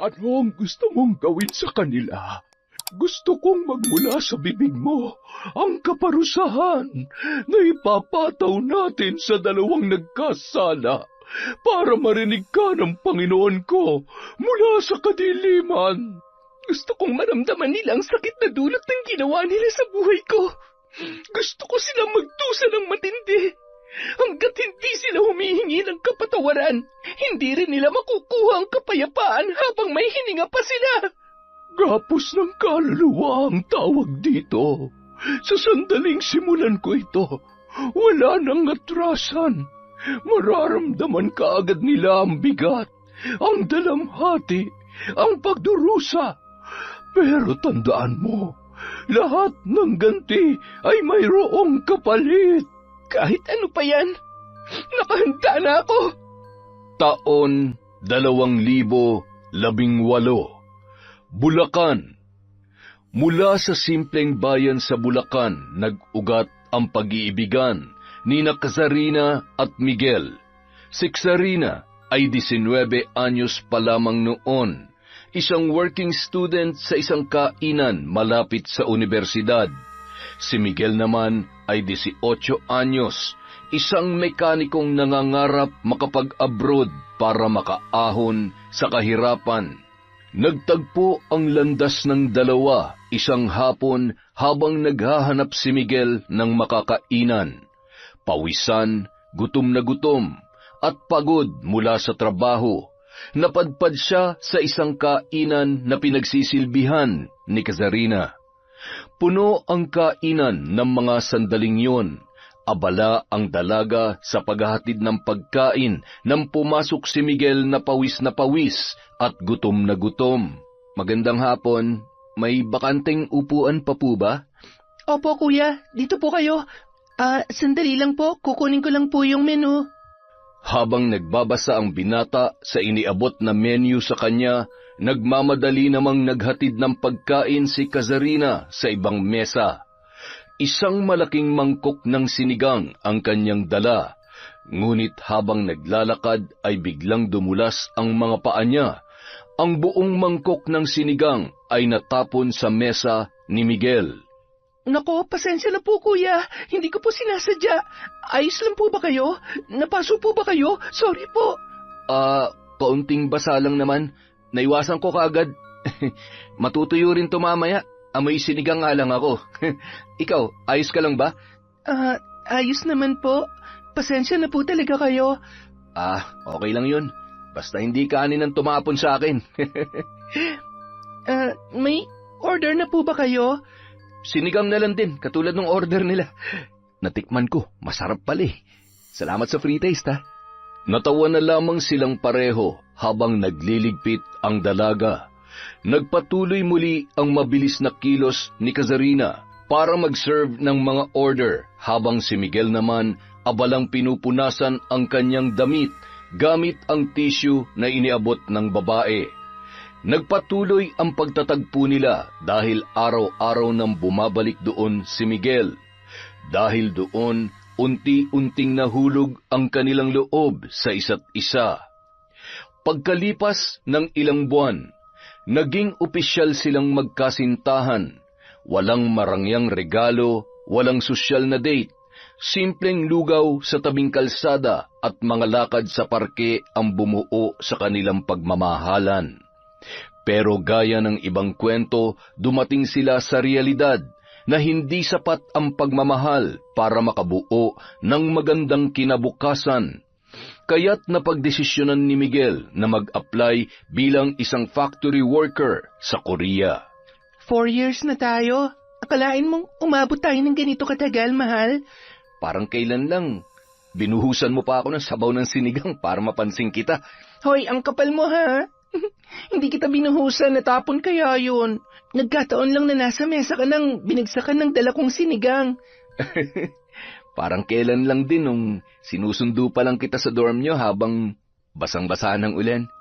Ano ang gusto mong gawin sa kanila? Gusto kong magmula sa bibig mo ang kaparusahan na ipapataw natin sa dalawang nagkasala para marinig ka ng Panginoon ko mula sa kadiliman. Gusto kong maramdaman nila ang sakit na dulot ng ginawa nila sa buhay ko. Gusto ko silang magdusa ng matindi. Hanggat hindi sila humihingi ng kapatawaran, hindi rin nila makukuha ang kapayapaan habang may hininga pa sila. Gapos ng kaluluwa ang tawag dito. Sa sandaling simulan ko ito, wala nang atrasan. Mararamdaman ka agad nila ang bigat, ang dalamhati, ang pagdurusa. Pero tandaan mo, lahat ng ganti ay mayroong kapalit. Kahit ano pa yan, nakahanda na ako. Taon 2018, Bulacan. Mula sa simpleng bayan sa Bulacan, nag-ugat ang pag-iibigan ni Kazarina at Miguel. Si Kazarina ay 19 anyos pa lamang noon, isang working student sa isang kainan malapit sa universidad. Si Miguel naman ay 18 anyos, isang mekanikong nangangarap makapag-abroad para makaahon sa kahirapan. Nagtagpo ang landas ng dalawa isang hapon habang naghahanap si Miguel ng makakainan. Pawisan, gutom na gutom, at pagod mula sa trabaho, napadpad siya sa isang kainan na pinagsisilbihan ni Kazarina. Puno ang kainan ng mga sandaling yun. Abala ang dalaga sa paghahatid ng pagkain nang pumasok si Miguel na pawis at gutom na gutom. Magandang hapon. May bakanteng upuan pa po ba? Opo, kuya. Dito po kayo. Sandali lang po. Kukunin ko lang po yung menu. Habang nagbabasa ang binata sa iniabot na menu sa kanya, nagmamadali namang naghatid ng pagkain si Kazarina sa ibang mesa. Isang malaking mangkok ng sinigang ang kanyang dala, ngunit habang naglalakad ay biglang dumulas ang mga paa niya. Ang buong mangkok ng sinigang ay natapon sa mesa ni Miguel. Nako, pasensya na po kuya. Hindi ko po sinasadya. Ayos lang po ba kayo? Napaso po ba kayo? Sorry po. Kaunting basa lang naman. Naiwasan ko kaagad. Matutuyo rin to mamaya. Amoy sinigang nga lang ako. Ikaw, ayos ka lang ba? Ayos naman po. Pasensya na po talaga kayo. Okay lang yun. Basta hindi kanin ang tumapon sa akin. May order na po ba kayo? Sinigang na lang din, katulad ng order nila. Natikman ko, masarap pala eh. Salamat sa free taste ha. Natawa na lamang silang pareho habang nagliligpit ang dalaga. Nagpatuloy muli ang mabilis na kilos ni Kazarina para mag-serve ng mga order habang si Miguel naman abalang pinupunasan ang kanyang damit gamit ang tissue na iniabot ng babae. Nagpatuloy ang pagtatagpo nila dahil araw-araw nang bumabalik doon si Miguel. Dahil doon, unti-unting nahulog ang kanilang loob sa isa't isa. Pagkalipas ng ilang buwan, naging opisyal silang magkasintahan. Walang marangyang regalo, walang sosyal na date, simpleng lugaw sa tabing kalsada at mga lakad sa parke ang bumuo sa kanilang pagmamahalan. Pero gaya ng ibang kwento, dumating sila sa realidad na hindi sapat ang pagmamahal para makabuo ng magandang kinabukasan. Kaya't napagdesisyonan ni Miguel na mag-apply bilang isang factory worker sa Korea. 4 years na tayo. Akalain mong umabot tayo ng ganito katagal, mahal? Parang kailan lang. Binuhusan mo pa ako ng sabaw ng sinigang para mapansin kita. Hoy, ang kapal mo ha? Hindi kita binuhusan, natapon kaya yun. Nagkataon lang na nasa mesa ka nang binagsakan ng dala kong sinigang. Parang kailan lang din nung sinusundo pa lang kita sa dorm nyo habang basang-basa ng ulan.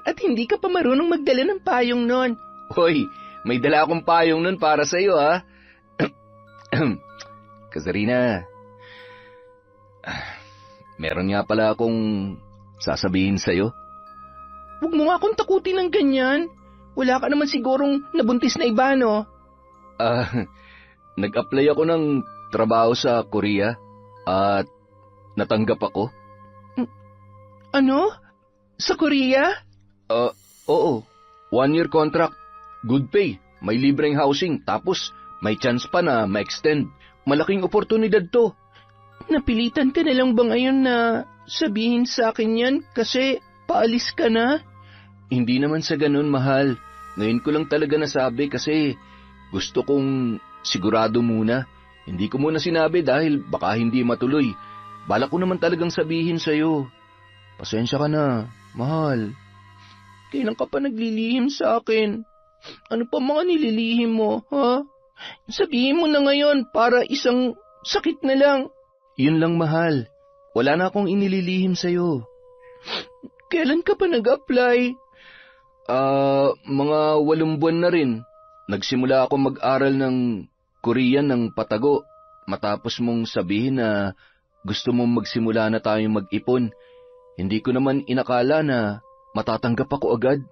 At hindi ka pa marunong magdala ng payong nun. Hoy, may dala akong payong nun para sa iyo ha. Kazarina, meron nga pala akong sasabihin sa iyo. Huwag mo nga akong takutin ng ganyan. Wala ka naman sigurong nabuntis na iba, no? Nag-apply ako ng trabaho sa Korea at natanggap ako. Ano? Sa Korea? Oo. 1-year contract. Good pay. May libreng housing. Tapos may chance pa na ma-extend. Malaking oportunidad to. Napilitan ka na lang ba ngayon na sabihin sa akin yan kasi paalis ka na? Hindi naman sa ganun, mahal. Ngayon ko lang talaga nasabi kasi gusto kong sigurado muna. Hindi ko muna sinabi dahil baka hindi matuloy. Balak ko naman talagang sabihin sa'yo. Pasensya ka na, mahal. Kailan ka pa naglilihim sa akin? Ano pa mga nililihim mo, ha? Sabihin mo na ngayon para isang sakit na lang. Yun lang, mahal. Wala na akong inililihim sa'yo. Kailan ka pa nag-apply? Mga 8 buwan na rin. Nagsimula ako mag-aral ng Korean ng patago. Matapos mong sabihin na gusto mong magsimula na tayong mag-ipon. Hindi ko naman inakala na matatanggap ako agad.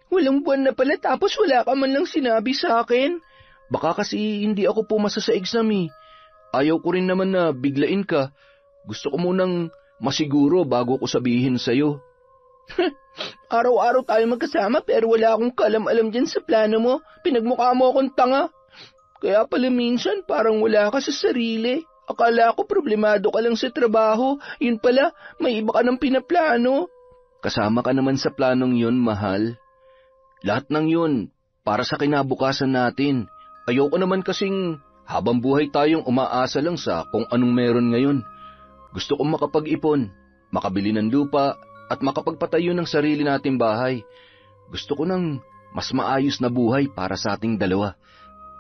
8 buwan na pala tapos wala ka man lang sinabi sa akin. Baka kasi hindi ako pumasa sa exam eh. Ayaw ko rin naman na biglain ka. Gusto ko munang masiguro bago ko sabihin sa'yo. Araw-araw tayo magkasama pero wala akong kalam-alam dyan sa plano mo. Pinagmukha mo akong tanga. Kaya pala minsan parang wala ka sa sarili. Akala ko problemado ka lang sa trabaho. Yun pala, may iba ka ng pinaplano. Kasama ka naman sa planong yun, mahal. Lahat ng yun, para sa kinabukasan natin. Ayoko naman kasing habang buhay tayong umaasa lang sa kung anong meron ngayon. Gusto kong makapag-ipon, makabili ng lupa, at makapagpatayo ng sarili nating bahay. Gusto ko ng mas maayos na buhay para sa ating dalawa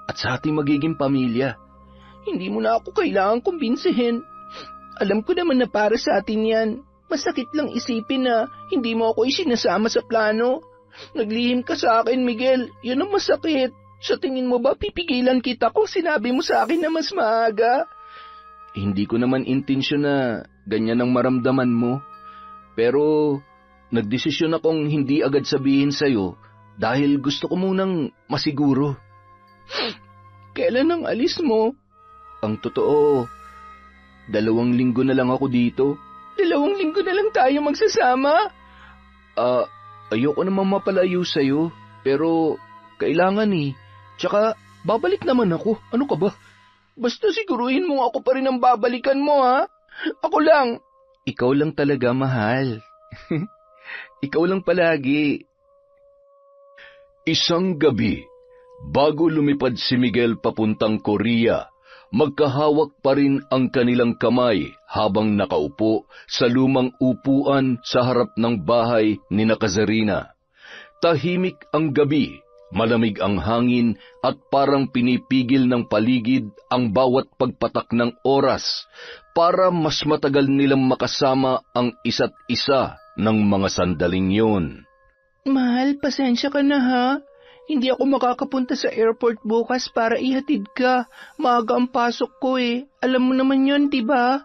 at sa ating magiging pamilya. Hindi mo na ako kailangan kumbinsihin. Alam ko naman na para sa atin yan. Masakit lang isipin na hindi mo ako isinasama sa plano. Naglihim ka sa akin, Miguel. Yun ang masakit. Sa tingin mo ba pipigilan kita kung sinabi mo sa akin na mas maaga? Hindi ko naman intensyon na ganyan ang maramdaman mo. Pero nagdesisyon akong hindi agad sabihin sa'yo dahil gusto ko munang masiguro. Kailan ang alis mo? Ang totoo, 2 linggo na lang ako dito. 2 linggo na lang tayo magsasama? Ayoko namang mapalayo sa'yo, pero kailangan eh. Tsaka, babalik naman ako. Ano ka ba? Basta siguruhin mo ako pa rin ang babalikan mo, ha? Ako lang. Ikaw lang talaga, mahal. Ikaw lang palagi. Isang gabi, bago lumipad si Miguel papuntang Korea, magkahawak pa rin ang kanilang kamay habang nakaupo sa lumang upuan sa harap ng bahay ni Kazarina. Tahimik ang gabi, malamig ang hangin at parang pinipigil ng paligid ang bawat pagpatak ng oras para mas matagal nilang makasama ang isa't isa ng mga sandaling yun. Mahal, pasensya ka na ha. Hindi ako makakapunta sa airport bukas para ihatid ka. Maaga ang pasok ko eh. Alam mo naman yun, diba?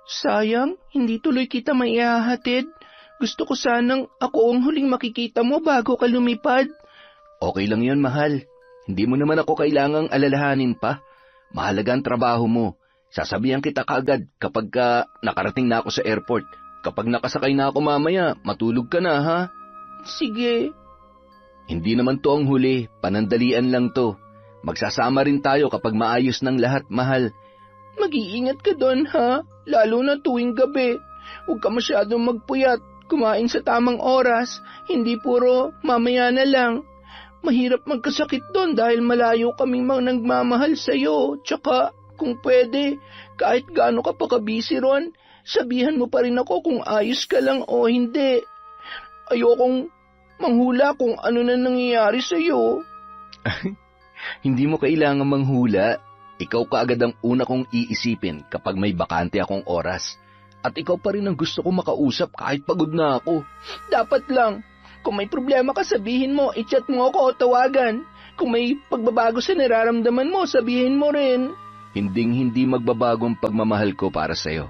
Sayang, hindi tuloy kita maihahatid. Gusto ko sanang ako ang huling makikita mo bago ka lumipad. Okay lang yun, mahal. Hindi mo naman ako kailangang alalahanin pa. Mahalaga ang trabaho mo. Sasabihan kita kaagad kapag nakarating na ako sa airport. Kapag nakasakay na ako mamaya, matulog ka na, ha? Sige. Hindi naman to ang huli, panandalian lang to. Magsasama rin tayo kapag maayos ng lahat, mahal. Mag-iingat ka doon, ha? Lalo na tuwing gabi. Huwag ka masyadong magpuyat. Kumain sa tamang oras. Hindi puro mamaya na lang. Mahirap magkasakit doon dahil malayo kaming nagmamahal sa'yo. Tsaka, kung pwede, kahit gaano ka pa kabisi ron, sabihan mo pa rin ako kung ayos ka lang o hindi. Ayokong manghula kung ano na nangyayari sa'yo. Hindi mo kailangan manghula. Ikaw kaagad ang una kong iisipin kapag may bakante akong oras. At ikaw pa rin ang gusto kong makausap kahit pagod na ako. Dapat lang. Kung may problema ka, sabihin mo, i-chat mo ako o tawagan. Kung may pagbabago sa nararamdaman mo, sabihin mo rin. Hinding-hindi magbabago ang pagmamahal ko para sa'yo.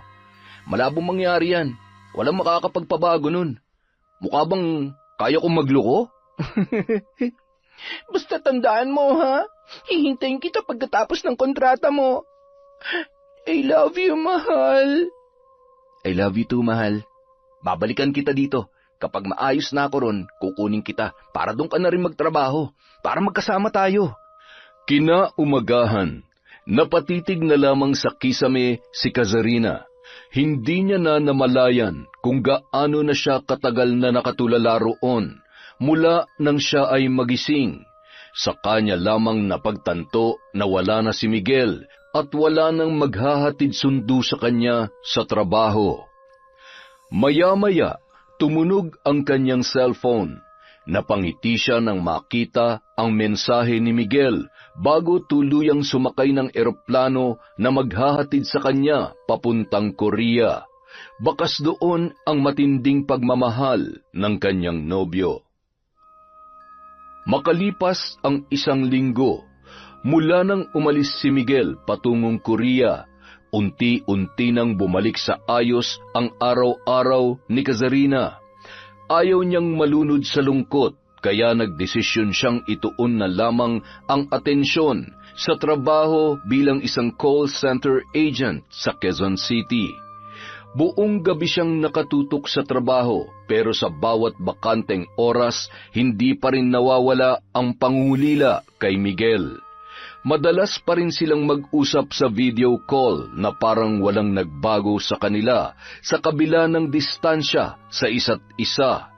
Malabong mangyari yan. Walang makakapagpabago nun. Mukha bang Kaya kong magloko? Basta tandaan mo, ha? Hihintayin kita pagkatapos ng kontrata mo. I love you, mahal. I love you too, mahal. Babalikan kita dito. Kapag maayos na ako ron, kukunin kita para doon ka na rin magtrabaho, para magkasama tayo. Kinaumagahan, napatitig na lamang sa kisame si Kazarina. Hindi niya na namalayan kung gaano na siya katagal na nakatulala roon mula nang siya ay magising. Sa kanya lamang napagtanto na wala na si Miguel at wala nang maghahatid sundo sa kanya sa trabaho. Maya-maya, tumunog ang kanyang cellphone. Napangiti siya nang makita ang mensahe ni Miguel bago tuluyang sumakay ng eroplano na maghahatid sa kanya papuntang Korea. Bakas doon ang matinding pagmamahal ng kanyang nobyo. Makalipas ang 1 linggo, mula nang umalis si Miguel patungong Korea, unti-unti nang bumalik sa ayos ang araw-araw ni Kazarina. Ayaw niyang malunod sa lungkot, kaya nagdesisyon siyang ituon na lamang ang atensyon sa trabaho bilang isang call center agent sa Quezon City. Buong gabi siyang nakatutok sa trabaho, pero sa bawat bakanteng oras, hindi pa rin nawawala ang pangungulila kay Miguel. Madalas pa rin silang mag-usap sa video call na parang walang nagbago sa kanila sa kabila ng distansya sa isa't isa.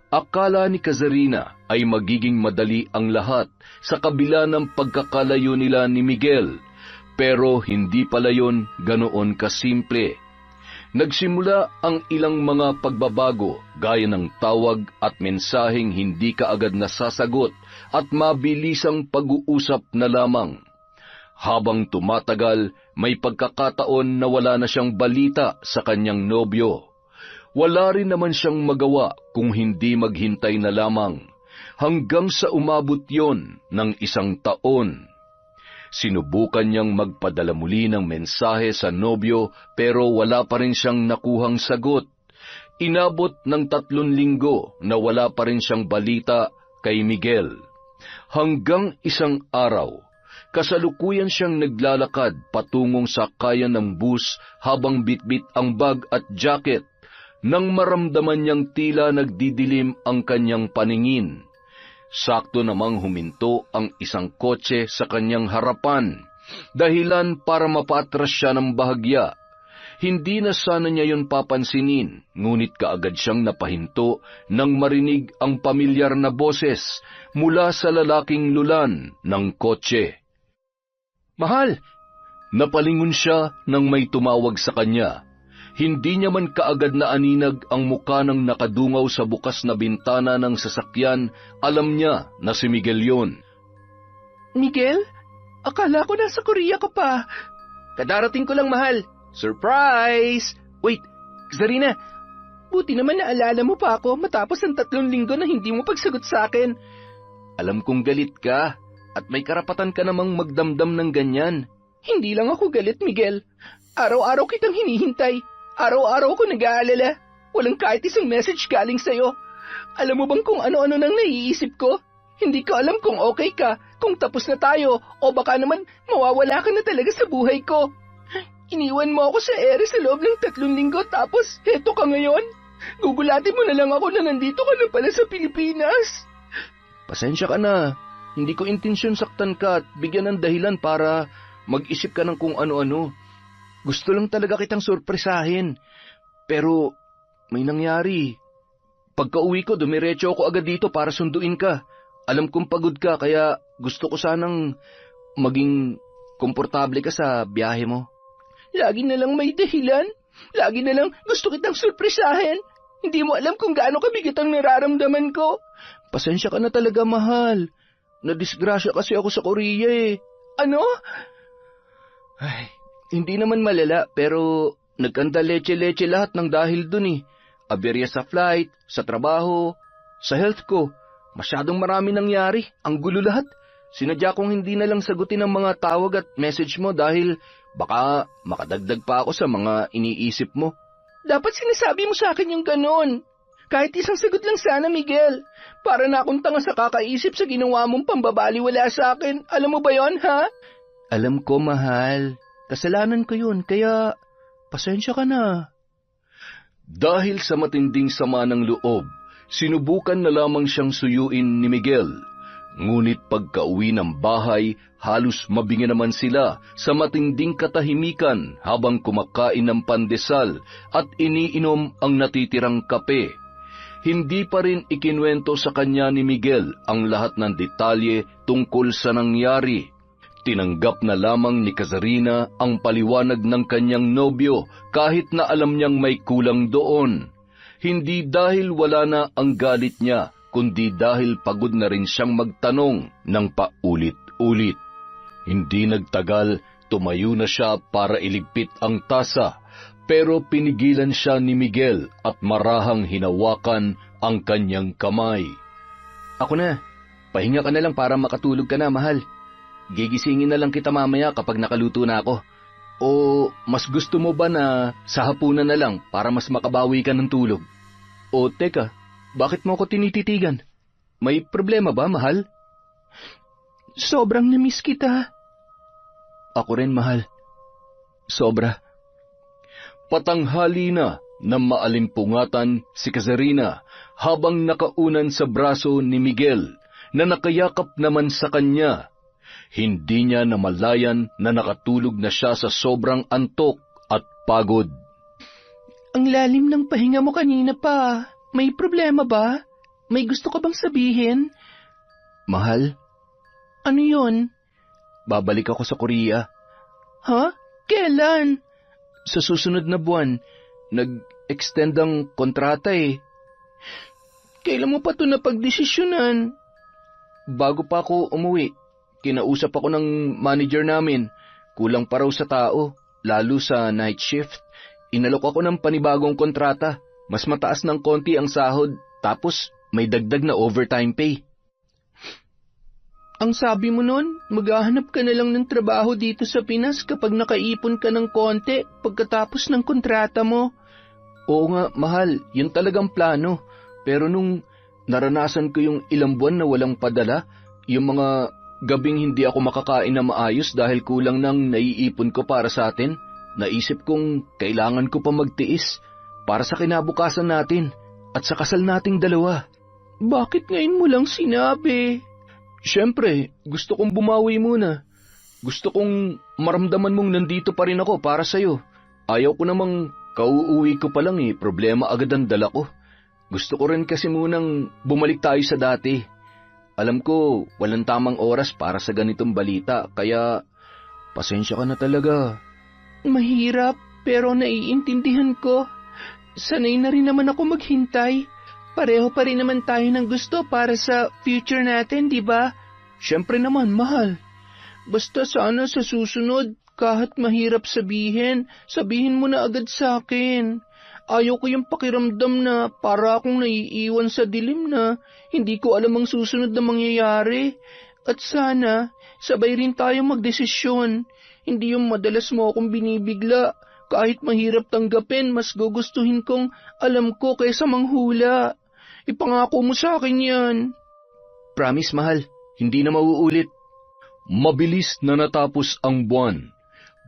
Akala ni Kazarina ay magiging madali ang lahat sa kabila ng pagkakalayo nila ni Miguel, pero hindi pala yon ganoon kasimple. Nagsimula ang ilang mga pagbabago gaya ng tawag at mensaheng hindi kaagad nasasagot at mabilisang pag-uusap na lamang. Habang tumatagal, may pagkakataon na wala na siyang balita sa kanyang nobyo. Wala rin naman siyang magawa kung hindi maghintay na lamang, hanggang sa umabot yon ng 1 taon. Sinubukan niyang magpadala muli ng mensahe sa nobyo pero wala pa rin siyang nakuhang sagot. Inabot ng 3 linggo na wala pa rin siyang balita kay Miguel. Hanggang isang araw, kasalukuyan siyang naglalakad patungong sakayan ng bus habang bitbit ang bag at jacket nang maramdaman niyang tila nagdidilim ang kanyang paningin. Sakto namang huminto ang isang kotse sa kanyang harapan, dahilan para mapaatras siya ng bahagya. Hindi na sana niya yun papansinin, ngunit kaagad siyang napahinto nang marinig ang pamilyar na boses mula sa lalaking lulan ng kotse. Mahal! Napalingon siya nang may tumawag sa kanya. Hindi niya man kaagad na aninag ang muka ng nakadungaw sa bukas na bintana ng sasakyan, alam niya na si Miguel yun. Miguel? Akala ko nasa Korea ka pa. Kadarating ko lang, mahal. Surprise! Wait, Zarina, buti naman naalala mo pa ako matapos ang 3 linggo na hindi mo pagsagot sa akin. Alam kong galit ka at may karapatan ka namang magdamdam ng ganyan. Hindi lang ako galit, Miguel. Araw-araw kitang hinihintay. Araw-araw ko nag-aalala. Walang kahit isang message galing sa'yo. Alam mo bang kung ano-ano nang naiisip ko? Hindi ko alam kung okay ka, kung tapos na tayo, o baka naman mawawala ka na talaga sa buhay ko. Iniwan mo ako sa ere sa loob ng 3 linggo tapos heto ka ngayon. Gugulatin mo na lang ako na nandito ka na pala sa Pilipinas. Pasensya ka na. Hindi ko intensyon saktan ka at bigyan ng dahilan para mag-isip ka ng kung ano-ano. Gusto lang talaga kitang sorpresahin. Pero may nangyari. Pagka-uwi ko, dumiretso ako agad dito para sunduin ka. Alam kong pagod ka, kaya gusto ko sanang maging komportable ka sa biyahe mo. Lagi na lang may dahilan. Lagi na lang gusto kitang sorpresahin. Hindi mo alam kung gaano kabigat ang nararamdaman ko. Pasensya ka na talaga, mahal. Nadisgrasya kasi ako sa Korea eh. Ano? Ay, hindi naman malala, pero nagkanda leche-leche lahat ng dahil dun eh. Aberya sa flight, sa trabaho, sa health ko. Masyadong marami nangyari, ang gulo lahat. Sinadya kong hindi na lang sagutin ang mga tawag at message mo dahil baka makadagdag pa ako sa mga iniisip mo. Dapat sinasabi mo sa akin yung ganon. Kahit isang sagot lang sana, Miguel. Para na akong tanga sa kakaisip sa ginawa mong pambabaliwala sa akin. Alam mo ba yon, ha? Alam ko, mahal. Kasalanan ko yun, kaya pasensya ka na. Dahil sa matinding sama ng loob, sinubukan na lamang siyang suyuin ni Miguel. Ngunit pagkauwi ng bahay, halos mabingi naman sila sa matinding katahimikan habang kumakain ng pandesal at iniinom ang natitirang kape. Hindi pa rin ikinwento sa kanya ni Miguel ang lahat ng detalye tungkol sa nangyari. Tinanggap na lamang ni Kazarina ang paliwanag ng kanyang nobyo kahit na alam niyang may kulang doon. Hindi dahil wala na ang galit niya, kundi dahil pagod na rin siyang magtanong ng paulit-ulit. Hindi nagtagal, tumayo na siya para iligpit ang tasa, pero pinigilan siya ni Miguel at marahang hinawakan ang kanyang kamay. Ako na. Pahinga ka na lang para makatulog ka na, mahal. Gigisingin na lang kita mamaya kapag nakaluto na ako. O mas gusto mo ba na sa hapunan na lang para mas makabawi ka ng tulog? O teka, bakit mo ako tinititigan? May problema ba, mahal? Sobrang namiss kita. Ako rin, mahal. Sobra. Patanghali na maalimpungatan si Kazarina habang nakaunan sa braso ni Miguel na nakayakap naman sa kanya. Hindi niya namalayan na nakatulog na siya sa sobrang antok at pagod. Ang lalim ng pahinga mo kanina pa. May problema ba? May gusto ka bang sabihin? Mahal? Ano yon? Babalik ako sa Korea. Ha? Kailan? Sa susunod na buwan. Nag-extend ang kontrata eh. Kailan mo pa ito napagdesisyonan? Bago pa ako umuwi, kinausap ako ng manager namin. Kulang pa raw sa tao, lalo sa night shift. Inalok ako ng panibagong kontrata. Mas mataas ng konti ang sahod, tapos may dagdag na overtime pay. Ang sabi mo nun, maghahanap ka na lang ng trabaho dito sa Pinas kapag nakaipon ka ng konti pagkatapos ng kontrata mo. Oo nga, mahal, yun talagang plano. Pero nung naranasan ko yung ilang buwan na walang padala, yung mga gabing hindi ako makakain na maayos dahil kulang ng naiipon ko para sa atin, naisip kong kailangan ko pa magtiis para sa kinabukasan natin at sa kasal nating dalawa. Bakit ngayon mo lang sinabi? Siyempre, gusto kong bumawi muna. Gusto kong maramdaman mong nandito pa rin ako para sa'yo. Ayaw ko namang kauuwi ko pa lang problema agad ang dala ko. Gusto ko rin kasi munang bumalik tayo sa dati. Alam ko, walang tamang oras para sa ganitong balita, kaya pasensya ka na talaga. Mahirap, pero naiintindihan ko. Sanay na rin naman ako maghintay. Pareho pa rin naman tayo ng gusto para sa future natin, di ba? Siyempre naman, mahal. Basta sana sa susunod, kahit mahirap sabihin mo na agad sa akin. Ayaw ko yung pakiramdam na para akong naiiwan sa dilim na hindi ko alam ang susunod na mangyayari. At sana, sabay rin tayo magdesisyon. Hindi yung madalas mo akong binibigla. Kahit mahirap tanggapin, mas gugustuhin kong alam ko kaysa manghula. Ipangako mo sa akin yan. Promise, mahal. Hindi na mauulit. Mabilis na natapos ang buwan.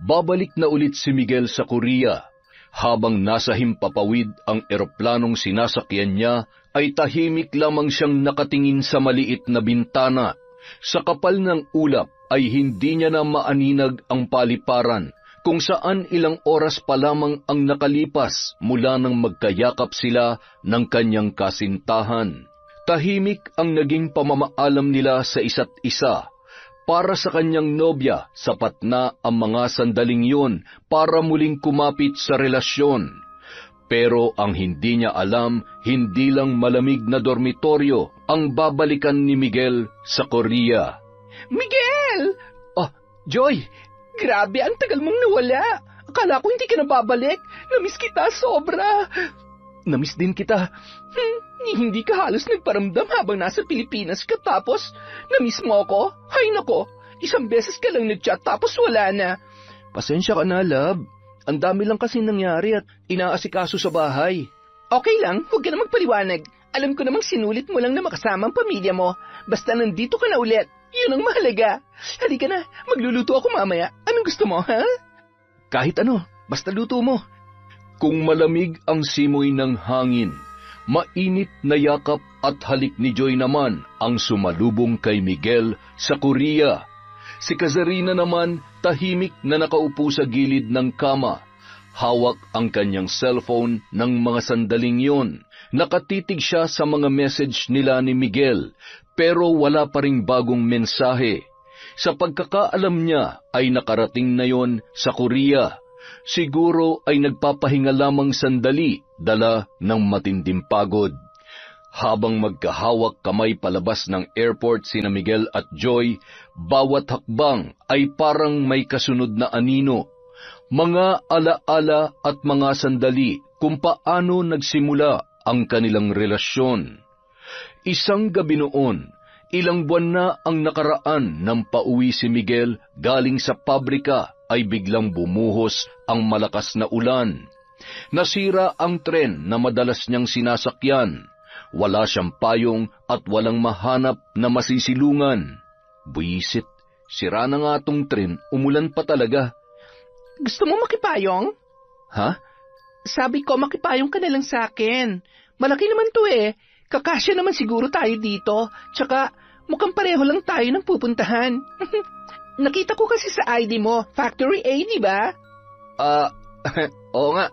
Babalik na ulit si Miguel sa Korea. Habang nasa himpapawid ang eroplanong sinasakyan niya, ay tahimik lamang siyang nakatingin sa maliit na bintana. Sa kapal ng ulap ay hindi niya na maaninag ang paliparan, kung saan ilang oras pa lamang ang nakalipas mula nang magkayakap sila ng kanyang kasintahan. Tahimik ang naging pamamaalam nila sa isa't isa. Para sa kanyang nobya, sapat na ang mga sandaling yun para muling kumapit sa relasyon. Pero ang hindi niya alam, hindi lang malamig na dormitoryo ang babalikan ni Miguel sa Korea. Miguel! Oh, Joy! Grabe, ang tagal mong nawala. Akala ko hindi ka na babalik. Namiss kita sobra. Namiss din kita. Hindi ka halos nagparamdam habang nasa Pilipinas ka tapos namiss mo ako? Hay nako, isang beses ka lang nag-chat tapos wala na. Pasensya ka na, love. Ang dami lang kasi nangyari at inaasikaso sa bahay. Okay lang, huwag ka na magpaliwanag. Alam ko namang sinulit mo lang na makasama ang pamilya mo. Basta nandito ka na ulit. Yun ang mahalaga. Halika na, magluluto ako mamaya. Anong gusto mo, ha? Kahit ano, basta luto mo. Kung malamig ang simoy ng hangin, mainit na yakap at halik ni Joy naman ang sumalubong kay Miguel sa Korea. Si Kazarina naman tahimik na nakaupo sa gilid ng kama. Hawak ang kanyang cellphone ng mga sandaling yon. Nakatitig siya sa mga message nila ni Miguel, pero wala pa ring bagong mensahe. Sa pagkakaalam niya ay nakarating na yon sa Korea. Siguro ay nagpapahinga lamang sandali, dala ng matinding pagod. Habang magkahawak kamay palabas ng airport sina Miguel at Joy, bawat hakbang ay parang may kasunod na anino. Mga alaala at mga sandali kung paano nagsimula ang kanilang relasyon. Isang gabi noon, ilang buwan na ang nakaraan nang pauwi si Miguel galing sa pabrika ay biglang bumuhos ang malakas na ulan. Nasira ang tren na madalas niyang sinasakyan. Wala siyang payong at walang mahanap na masisilungan. Buisit, sira na nga tong tren, umulan pa talaga. Gusto mo makipayong? Ha? Sabi ko, makipayong ka na lang sa akin. Malaki naman to eh. Kakasya naman siguro tayo dito. Tsaka, mukhang pareho lang tayo ng pupuntahan. Nakita ko kasi sa ID mo, Factory A, di ba? Oo nga.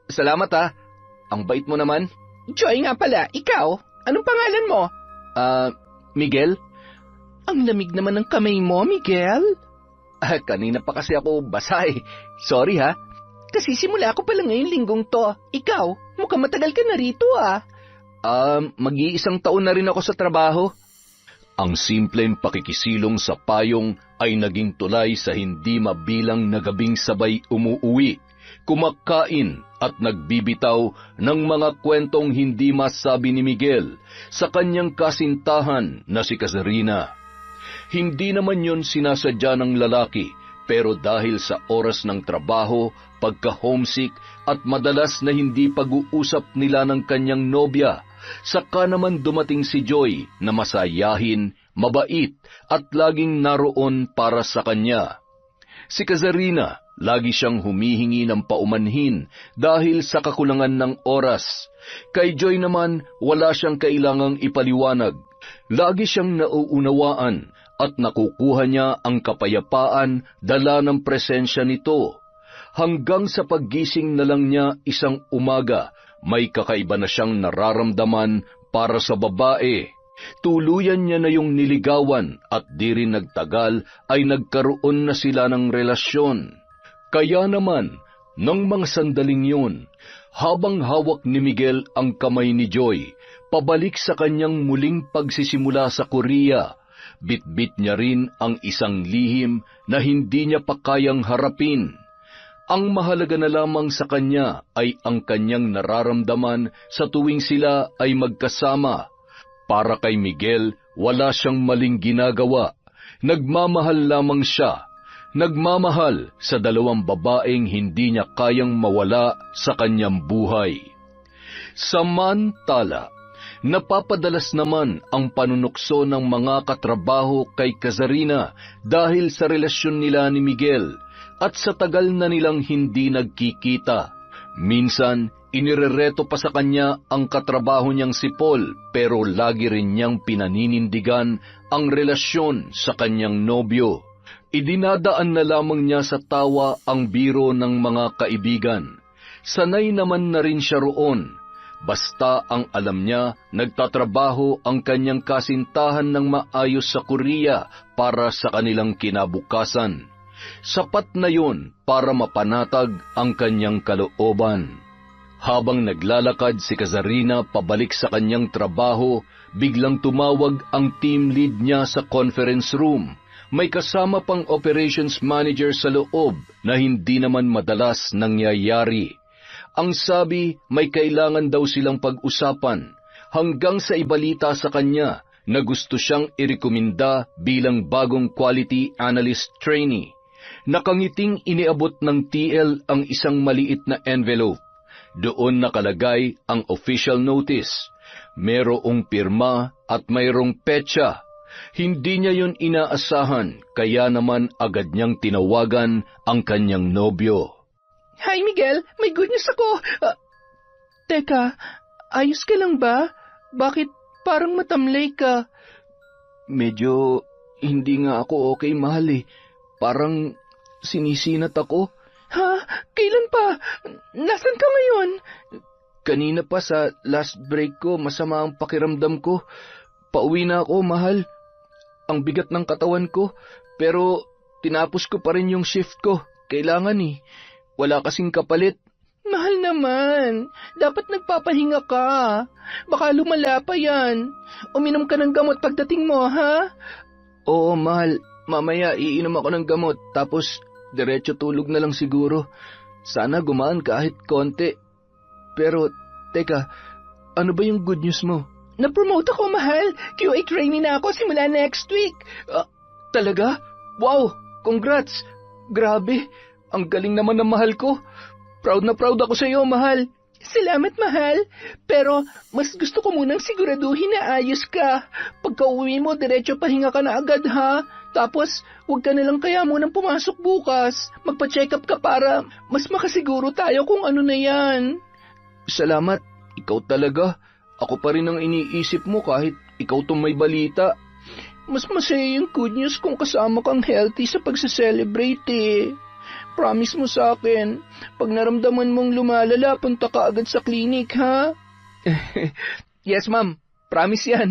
Salamat ha. Ang bait mo naman. Joy nga pala, ikaw? Anong pangalan mo? Miguel? Ang lamig naman ng kamay mo, Miguel. Kanina pa kasi ako basa eh. Sorry ha. Kasi simula ko pala ngayong linggong to. Ikaw, mukhang matagal ka na rito ah. Mag-iisang taon na rin ako sa trabaho. Ang simpleng pakikisilong sa payong ay naging tulay sa hindi mabilang na gabing sabay umuuwi, kumakain at nagbibitaw ng mga kwentong hindi masabi ni Miguel sa kanyang kasintahan na si Kazarina. Hindi naman yon sinasadya ng lalaki, pero dahil sa oras ng trabaho, pagka-homesick at madalas na hindi pag-uusap nila ng kanyang nobya, saka naman dumating si Joy na masayahin, mabait at laging naroon para sa kanya. Si Kazarina, lagi siyang humihingi ng paumanhin dahil sa kakulangan ng oras. Kay Joy naman, wala siyang kailangang ipaliwanag. Lagi siyang nauunawaan at nakukuha niya ang kapayapaan dala ng presensya nito. Hanggang sa paggising na lang niya isang umaga, may kakaiba na siyang nararamdaman para sa babae. Tuluyan niya na yung niligawan at di rin nagtagal ay nagkaroon na sila ng relasyon. Kaya naman, ng mga sandaling yun, habang hawak ni Miguel ang kamay ni Joy, pabalik sa kanyang muling pagsisimula sa Korea, bitbit niya rin ang isang lihim na hindi niya pa kayang harapin. Ang mahalaga na lamang sa kanya ay ang kanyang nararamdaman sa tuwing sila ay magkasama. Para kay Miguel, wala siyang maling ginagawa. Nagmamahal lamang siya. Nagmamahal sa dalawang babaeng hindi niya kayang mawala sa kanyang buhay. Samantala, napapadalas naman ang panunukso ng mga katrabaho kay Kazarina dahil sa relasyon nila ni Miguel at sa tagal na nilang hindi nagkikita. Minsan, inirereto pa sa kanya ang katrabaho niyang si Paul, pero lagi rin niyang pinaninindigan ang relasyon sa kanyang nobyo. Idinadaan na lamang niya sa tawa ang biro ng mga kaibigan. Sanay naman na rin siya roon. Basta ang alam niya, nagtatrabaho ang kanyang kasintahan ng maayos sa Korea para sa kanilang kinabukasan. Sapat na yun para mapanatag ang kanyang kalooban. Habang naglalakad si Kazarina pabalik sa kanyang trabaho, biglang tumawag ang team lead niya sa conference room. May kasama pang operations manager sa loob na hindi naman madalas nangyayari. Ang sabi, may kailangan daw silang pag-usapan hanggang sa ibalita sa kanya na gusto siyang irekomenda bilang bagong quality analyst trainee. Nakangiting iniabot ng TL ang isang maliit na envelope. Doon nakalagay ang official notice. Merong pirma at mayroong petsa. Hindi niya yun inaasahan, kaya naman agad niyang tinawagan ang kanyang nobyo. Hi, Miguel. May good news ako. Teka, ayos ka lang ba? Bakit parang matamlay ka? Medyo hindi nga ako okay, mahal eh. Parang sinisinat ako. Ha? Kailan pa? Nasaan ka ngayon? Kanina pa sa last break ko, masama ang pakiramdam ko. Pauwi na ako, mahal. Ang bigat ng katawan ko, pero tinapos ko pa rin yung shift ko. Kailangan eh. Wala kasing kapalit. Mahal naman. Dapat nagpapahinga ka. Baka lumala pa yan. Uminom ka ng gamot pagdating mo, ha? Oo, mahal. Mamaya iinom ako ng gamot, tapos diretso tulog na lang siguro. Sana gumaan kahit konti. Pero, teka, ano ba yung good news mo? Na-promote ako, mahal. QA trainee na ako simula next week. Talaga? Wow! Congrats! Grabe! Ang galing naman ng mahal ko. Proud na proud ako sa iyo, mahal. Salamat, mahal. Pero mas gusto ko munang siguraduhin na ayos ka. Pagka uwi mo, diretso pahinga ka na agad, ha? Tapos, huwag ka na lang kaya munang pumasok bukas. Magpa-check up ka para mas makasiguro tayo kung ano na yan. Salamat. Ikaw talaga. Ako pa rin ang iniisip mo kahit ikaw tong may balita. Mas masaya yung good news kung kasama kang healthy sa pagse-celebrate eh. Promise mo sa akin, pag naramdaman mong lumalala, punta ka agad sa clinic, ha? Yes, ma'am. Promise yan.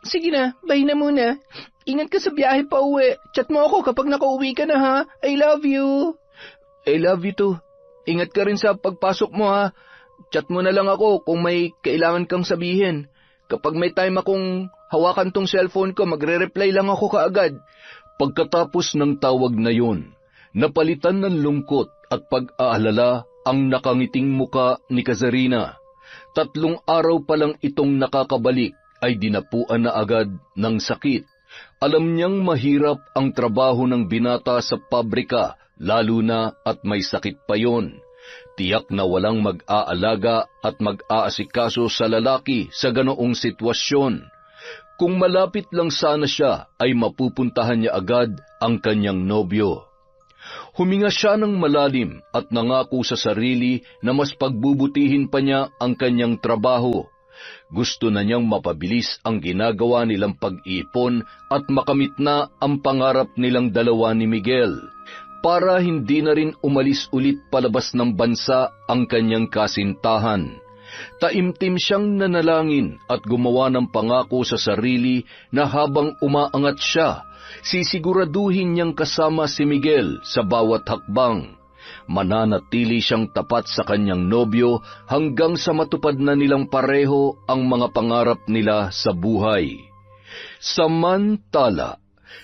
Sige na, bye na muna. Ingat ka sa biyahe pa uwi. Chat mo ako kapag nakauwi ka na, ha? I love you. I love you too. Ingat ka rin sa pagpasok mo, ha? Chat mo na lang ako kung may kailangan kang sabihin. Kapag may time akong hawakan tong cellphone ko, magre-reply lang ako kaagad. Pagkatapos ng tawag na yun, napalitan ng lungkot at pag-aalala ang nakangiting muka ni Kazarina. 3 araw pa lang itong nakakabalik ay dinapuan na agad ng sakit. Alam niyang mahirap ang trabaho ng binata sa pabrika, lalo na at may sakit pa yon. Tiyak na walang mag-aalaga at mag-aasikaso sa lalaki sa ganoong sitwasyon. Kung malapit lang sana siya, ay mapupuntahan niya agad ang kanyang nobyo. Huminga siya ng malalim at nangako sa sarili na mas pagbubutihin pa niya ang kanyang trabaho. Gusto na niyang mapabilis ang ginagawa nilang pag-iipon at makamit na ang pangarap nilang dalawa ni Miguel, para hindi na rin umalis ulit palabas ng bansa ang kanyang kasintahan. Taimtim siyang nanalangin at gumawa ng pangako sa sarili na habang umaangat siya, sisiguraduhin niyang kasama si Miguel sa bawat hakbang. Mananatili siyang tapat sa kanyang nobyo hanggang sa matupad na nilang pareho ang mga pangarap nila sa buhay. Samantala,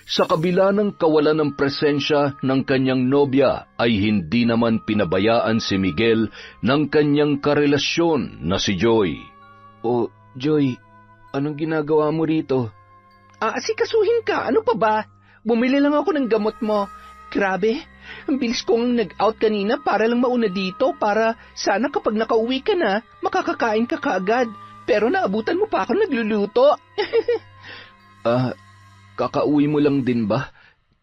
sa kabila ng kawalan ng presensya ng kanyang nobya ay hindi naman pinabayaan si Miguel ng kanyang karelasyon na si Joy. O, Joy, anong ginagawa mo rito? Asikasuhin ka, ano pa ba? Bumili lang ako ng gamot mo. Grabe, ang bilis kong nag-out kanina para lang mauna dito para sana kapag nakauwi ka na, makakakain ka kaagad. Pero naabutan mo pa ako nagluluto. Kakauwi mo lang din ba?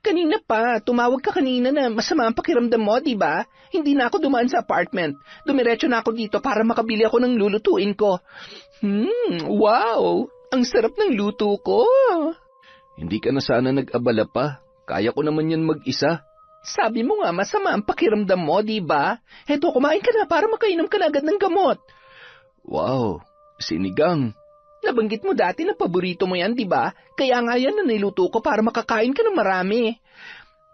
Kanina pa, tumawag ka kanina na masama ang pakiramdam mo, di ba? Hindi na ako dumaan sa apartment. Dumiretso na ako dito para makabili ako ng lulutuin ko. Wow! Ang sarap ng luto ko. Hindi ka na sana nag-abala pa. Kaya ko naman yan mag-isa. Sabi mo nga masama ang pakiramdam mo, di ba? Heto, kumain ka na para makainom ka na agad ng gamot. Wow, sinigang. Nabanggit mo dati na paborito mo yan, di ba? Kaya nga yan na niluto ko para makakain ka ng marami.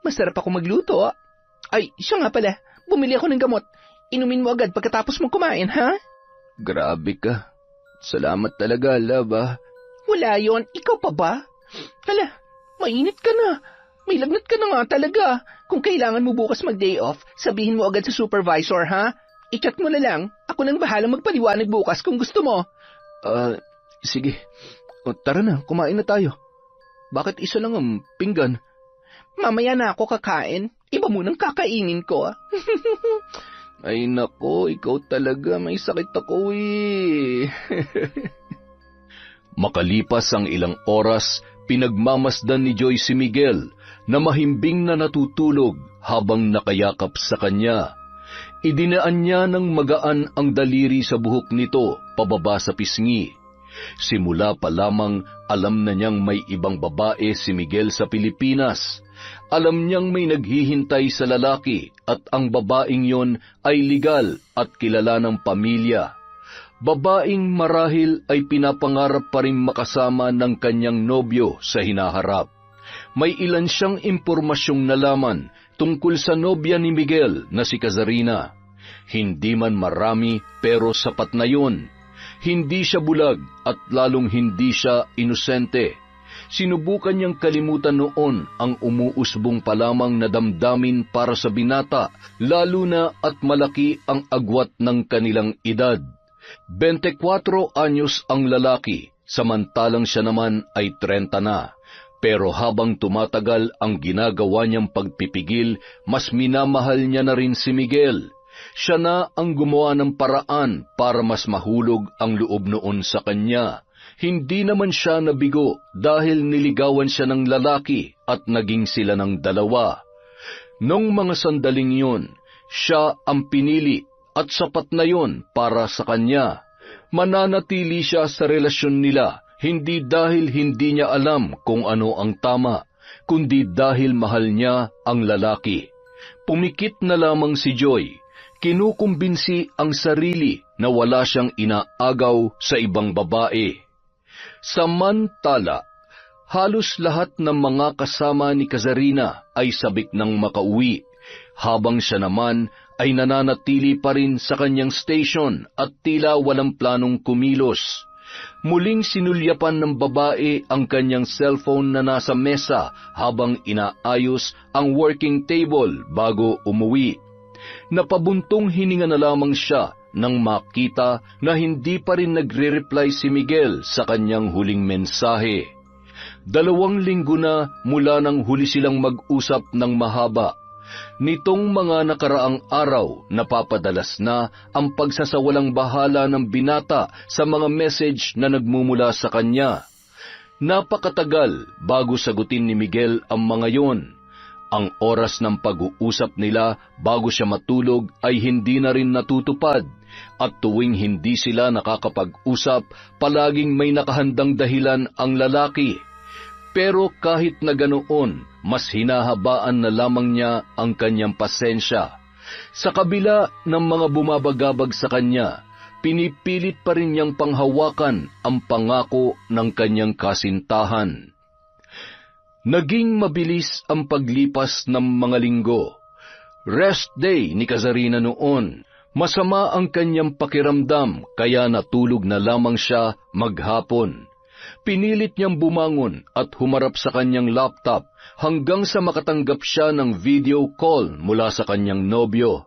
Masarap ako magluto. Ay, siya nga pala. Bumili ako ng gamot. Inumin mo agad pagkatapos mong kumain, ha? Grabe ka. Salamat talaga, love, ah. Wala yon. Ikaw pa ba? Hala, mainit ka na. May lagnat ka na nga talaga. Kung kailangan mo bukas mag-day off, sabihin mo agad sa supervisor, ha? I-chat mo na lang. Ako nang bahalang magpaliwanag bukas kung gusto mo. Sige. O, tara na, kumain na tayo. Bakit isa lang ang pinggan? Mamaya na ako kakain. Iba munang kakainin ko. Ay nako, ikaw talaga, may sakit ako eh. Makalipas ang ilang oras, pinagmamasdan ni Joy si Miguel na mahimbing na natutulog habang nakayakap sa kanya. Idinaan niya ng magaan ang daliri sa buhok nito pababa sa pisngi. Simula pa lamang alam na niyang may ibang babae si Miguel sa Pilipinas. Alam niyang may naghihintay sa lalaki at ang babaeng yon ay legal at kilala ng pamilya. Babaeng marahil ay pinapangarap pa rin makasama ng kanyang nobyo sa hinaharap. May ilan siyang impormasyong nalaman tungkol sa nobya ni Miguel na si Kazarina. Hindi man marami pero sapat na yun. Hindi siya bulag at lalong hindi siya inosente. Sinubukan niyang kalimutan noon ang umuusbong pa lamang na damdamin para sa binata, lalo na at malaki ang agwat ng kanilang edad. 24 anyos ang lalaki, samantalang siya naman ay 30 na. Pero habang tumatagal ang ginagawa niyang pagpipigil, mas minamahal niya na rin si Miguel. Siya na ang gumawa ng paraan para mas mahulog ang loob noon sa kanya. Hindi naman siya nabigo dahil niligawan siya ng lalaki at naging sila ng dalawa. Nung mga sandaling yun, siya ang pinili at sapat na yun para sa kanya. Mananatili siya sa relasyon nila, hindi dahil hindi niya alam kung ano ang tama, kundi dahil mahal niya ang lalaki. Pumikit na lamang si Joy. Kinukumbinsi ang sarili na wala siyang inaagaw sa ibang babae. Samantala, halos lahat ng mga kasama ni Kazarina ay sabik ng makauwi, habang siya naman ay nananatili pa rin sa kanyang station at tila walang planong kumilos. Muling sinulyapan ng babae ang kanyang cellphone na nasa mesa habang inaayos ang working table bago umuwi. Napabuntong hininga na lamang siya nang makita na hindi pa rin nagre-reply si Miguel sa kanyang huling mensahe. 2 linggo na mula nang huli silang mag-usap ng mahaba. Nitong mga nakaraang araw, napapadalas na ang pagsasawalang bahala ng binata sa mga message na nagmumula sa kanya. Napakatagal bago sagutin ni Miguel ang mga yon. Ang oras ng pag-uusap nila bago siya matulog ay hindi na rin natutupad, at tuwing hindi sila nakakapag-usap, palaging may nakahandang dahilan ang lalaki. Pero kahit na ganoon, mas hinahabaan na lamang niya ang kanyang pasensya. Sa kabila ng mga bumabagabag sa kanya, pinipilit pa rin niyang panghawakan ang pangako ng kanyang kasintahan. Naging mabilis ang paglipas ng mga linggo. Rest day ni Kazarina noon. Masama ang kanyang pakiramdam kaya natulog na lamang siya maghapon. Pinilit niyang bumangon at humarap sa kanyang laptop hanggang sa makatanggap siya ng video call mula sa kanyang nobyo.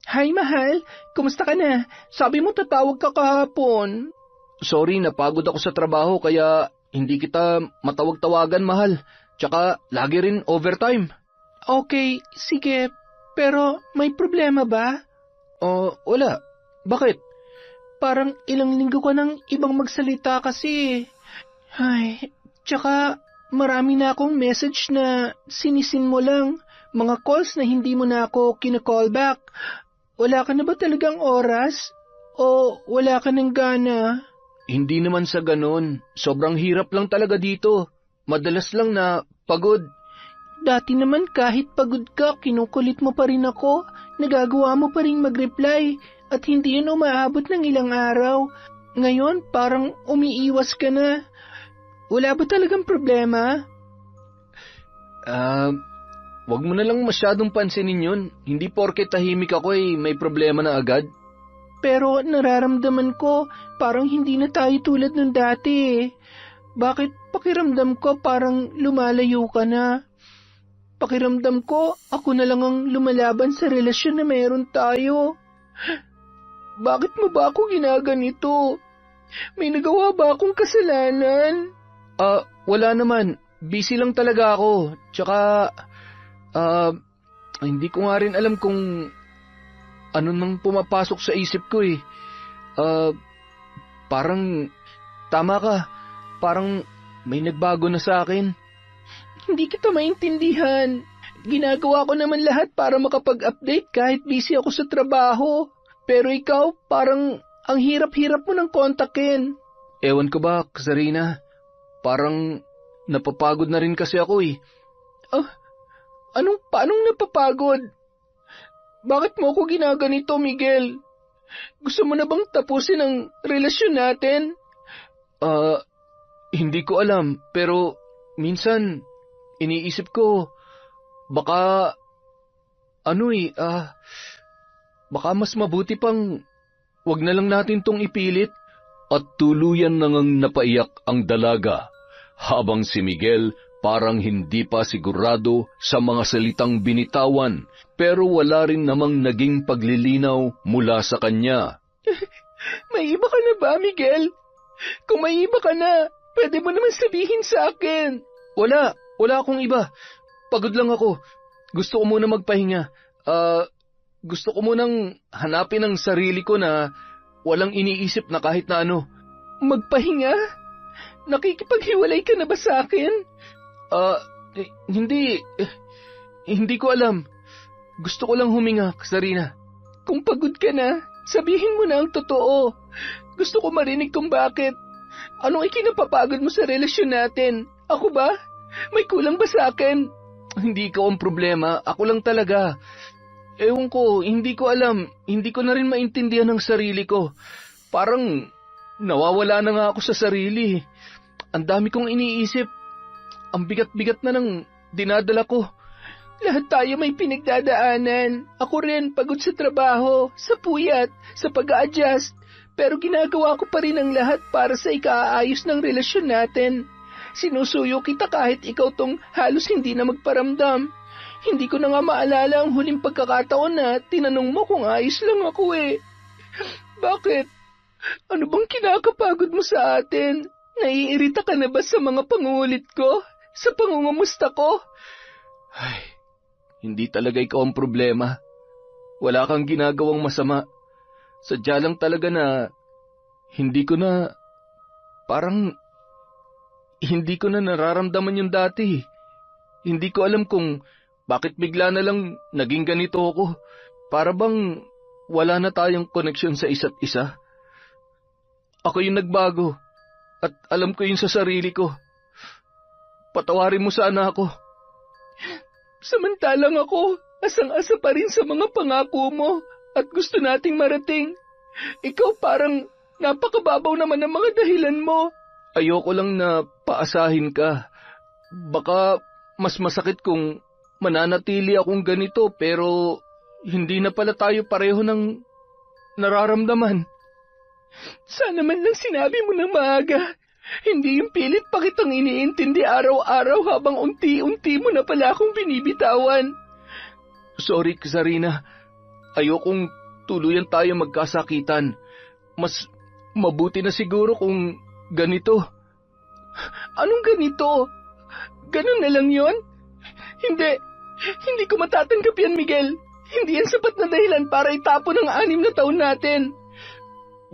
Hi, mahal. Kumusta ka na? Sabi mo tatawag ka kahapon. Sorry, napagod ako sa trabaho kaya hindi kita matawag-tawagan, mahal. Tsaka lagi rin overtime. Okay, sige. Pero may problema ba? Wala. Bakit? Parang ilang linggo ka nang ibang magsalita kasi. Ay, tsaka marami na akong message na sinisin mo lang. Mga calls na hindi mo na ako kina-callback. Wala ka na ba talagang oras? O wala ka ng gana? Hindi naman sa ganon. Sobrang hirap lang talaga dito. Madalas lang na pagod. Dati naman kahit pagod ka, kinukulit mo pa rin ako. Nagagawa mo pa rin mag-reply. At hindi yun umaabot ng ilang araw. Ngayon, parang umiiwas ka na. Wala ba talagang problema? Wag mo na lang masyadong pansinin yun. Hindi porke tahimik ako may problema na agad. Pero nararamdaman ko, parang hindi na tayo tulad ng dati. Bakit pakiramdam ko parang lumalayo ka na? Pakiramdam ko, ako na lang ang lumalaban sa relasyon na meron tayo. Bakit mo ba ako ginaganito? May nagawa ba akong kasalanan? Wala naman. Busy lang talaga ako. Tsaka, hindi ko nga rin alam kung ano nang pumapasok sa isip ko eh. Parang tama ka. Parang may nagbago na sa akin. Hindi kita maintindihan. Ginagawa ko naman lahat para makapag-update kahit busy ako sa trabaho. Pero ikaw, parang ang hirap-hirap mo nang kontakin. Ewan ko ba, Sarina? Parang napapagod na rin kasi ako eh. Paanong napapagod? Bakit mo ako ginaganito, Miguel? Gusto mo na bang tapusin ang relasyon natin? Hindi ko alam, pero minsan iniisip ko, baka baka mas mabuti pang wag na lang natin tong ipilit. At tuluyan nang napaiyak ang dalaga, habang si Miguel parang hindi pa sigurado sa mga salitang binitawan, pero wala rin namang naging paglilinaw mula sa kanya. May iba ka na ba, Miguel? Kung may iba ka na, pwede mo naman sabihin sa akin. Wala akong iba. Pagod lang ako. Gusto ko muna magpahinga. Gusto ko munang hanapin ang sarili ko na walang iniisip na kahit na ano. Magpahinga? Nakikipaghiwalay ka na ba sa akin? Hindi ko alam. Gusto ko lang huminga, Sarina. Kung pagod ka na, sabihin mo na ang totoo. Gusto ko marinig kung bakit. Anong ikinapapagod mo sa relasyon natin? Ako ba? May kulang ba sa akin? Hindi ikaw ang problema. Ako lang talaga. Ewan ko, hindi ko alam. Hindi ko na rin maintindihan ang sarili ko. Parang nawawala na nga ako sa sarili. Ang dami kong iniisip. Ang bigat-bigat na ng dinadala ko. Lahat tayo may pinagdadaanan. Ako rin, pagod sa trabaho, sa puyat, sa pag-a-adjust. Pero ginagawa ko pa rin ang lahat para sa ikaayos ng relasyon natin. Sinusuyo kita kahit ikaw tong halos hindi na magparamdam. Hindi ko na nga maalala ang huling pagkakataon na tinanong mo kung ayos lang ako eh. Bakit? Ano bang kinakapagod mo sa atin? Naiirita ka na ba sa mga pangulit ko? Sa pangungumusta ko? Ay, hindi talaga ikaw ang problema. Wala kang ginagawang masama. Sadya lang talaga na hindi ko na nararamdaman yung dati. Hindi ko alam kung bakit bigla na lang naging ganito ako. Para bang wala na tayong koneksyon sa isa't isa. Ako yung nagbago at alam ko yun sa sarili ko. Patawarin mo sana ako. Samantalang ako, asang-asa pa rin sa mga pangako mo at gusto nating marating. Ikaw parang napakababaw naman ng mga dahilan mo. Ayoko lang na paasahin ka. Baka mas masakit kung mananatili akong ganito pero hindi na pala tayo pareho ng nararamdaman. Sana man lang sinabi mo ng maaga. Hindi yung pilit pa kitang iniintindi araw-araw habang unti-unti mo na pala akong binibitawan. Sorry, Sarina. Ayokong tuluyan tayo magkasakitan. Mas mabuti na siguro kung ganito. Anong ganito? Ganun na lang yon? Hindi ko matatanggap yan, Miguel. Hindi yan sapat na dahilan para itapon ang 6 na taon natin.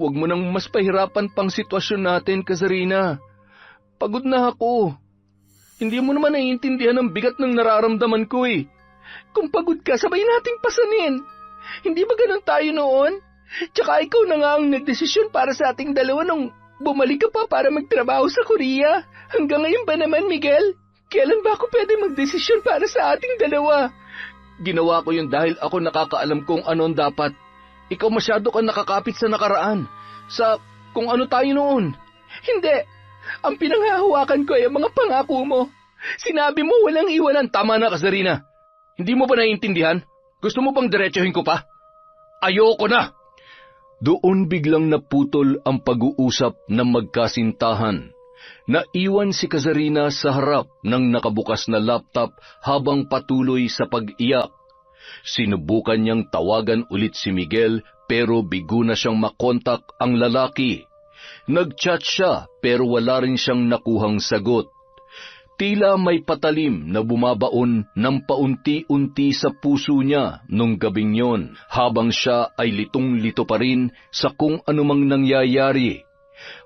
Huwag mo nang mas pahirapan pang sitwasyon natin, Sarina. Pagod na ako. Hindi mo naman naiintindihan ang bigat ng nararamdaman ko eh. Kung pagod ka, sabay nating pasanin. Hindi ba ganun tayo noon? Tsaka ikaw na nga ang nagdesisyon para sa ating dalawa nung bumalik ka pa para magtrabaho sa Korea. Hanggang ngayon ba naman, Miguel? Kailan ba ako pwede magdesisyon para sa ating dalawa? Ginawa ko yun dahil ako nakakaalam kung ano ang dapat. Ikaw masyado kang nakakapit sa nakaraan. Sa kung ano tayo noon. Hindi. Ang pinanghahawakan ko ay ang mga pangako mo. Sinabi mo walang iwanan. Tama na, Sarina. Hindi mo ba naiintindihan? Gusto mo pang diretsuhin ko pa? Ayoko na! Doon biglang naputol ang pag-uusap ng magkasintahan. Naiwan si Kazarina sa harap ng nakabukas na laptop habang patuloy sa pag-iyak. Sinubukan niyang tawagan ulit si Miguel pero bigo na siyang makontak ang lalaki. Nag-chat siya pero wala rin siyang nakuhang sagot. Tila may patalim na bumabaon ng paunti-unti sa puso niya nung gabing yon, habang siya ay litong-lito pa rin sa kung anumang nangyayari.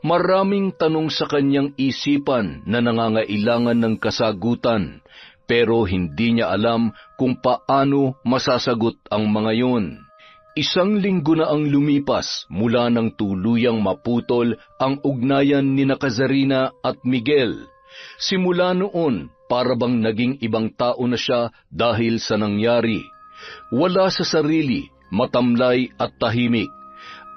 Maraming tanong sa kanyang isipan na nangangailangan ng kasagutan, pero hindi niya alam kung paano masasagot ang mga yon. 1 linggo na ang lumipas mula nang tuluyang maputol ang ugnayan ni Kazarina at Miguel. Simula noon, para bang naging ibang tao na siya dahil sa nangyari. Wala sa sarili, matamlay at tahimik.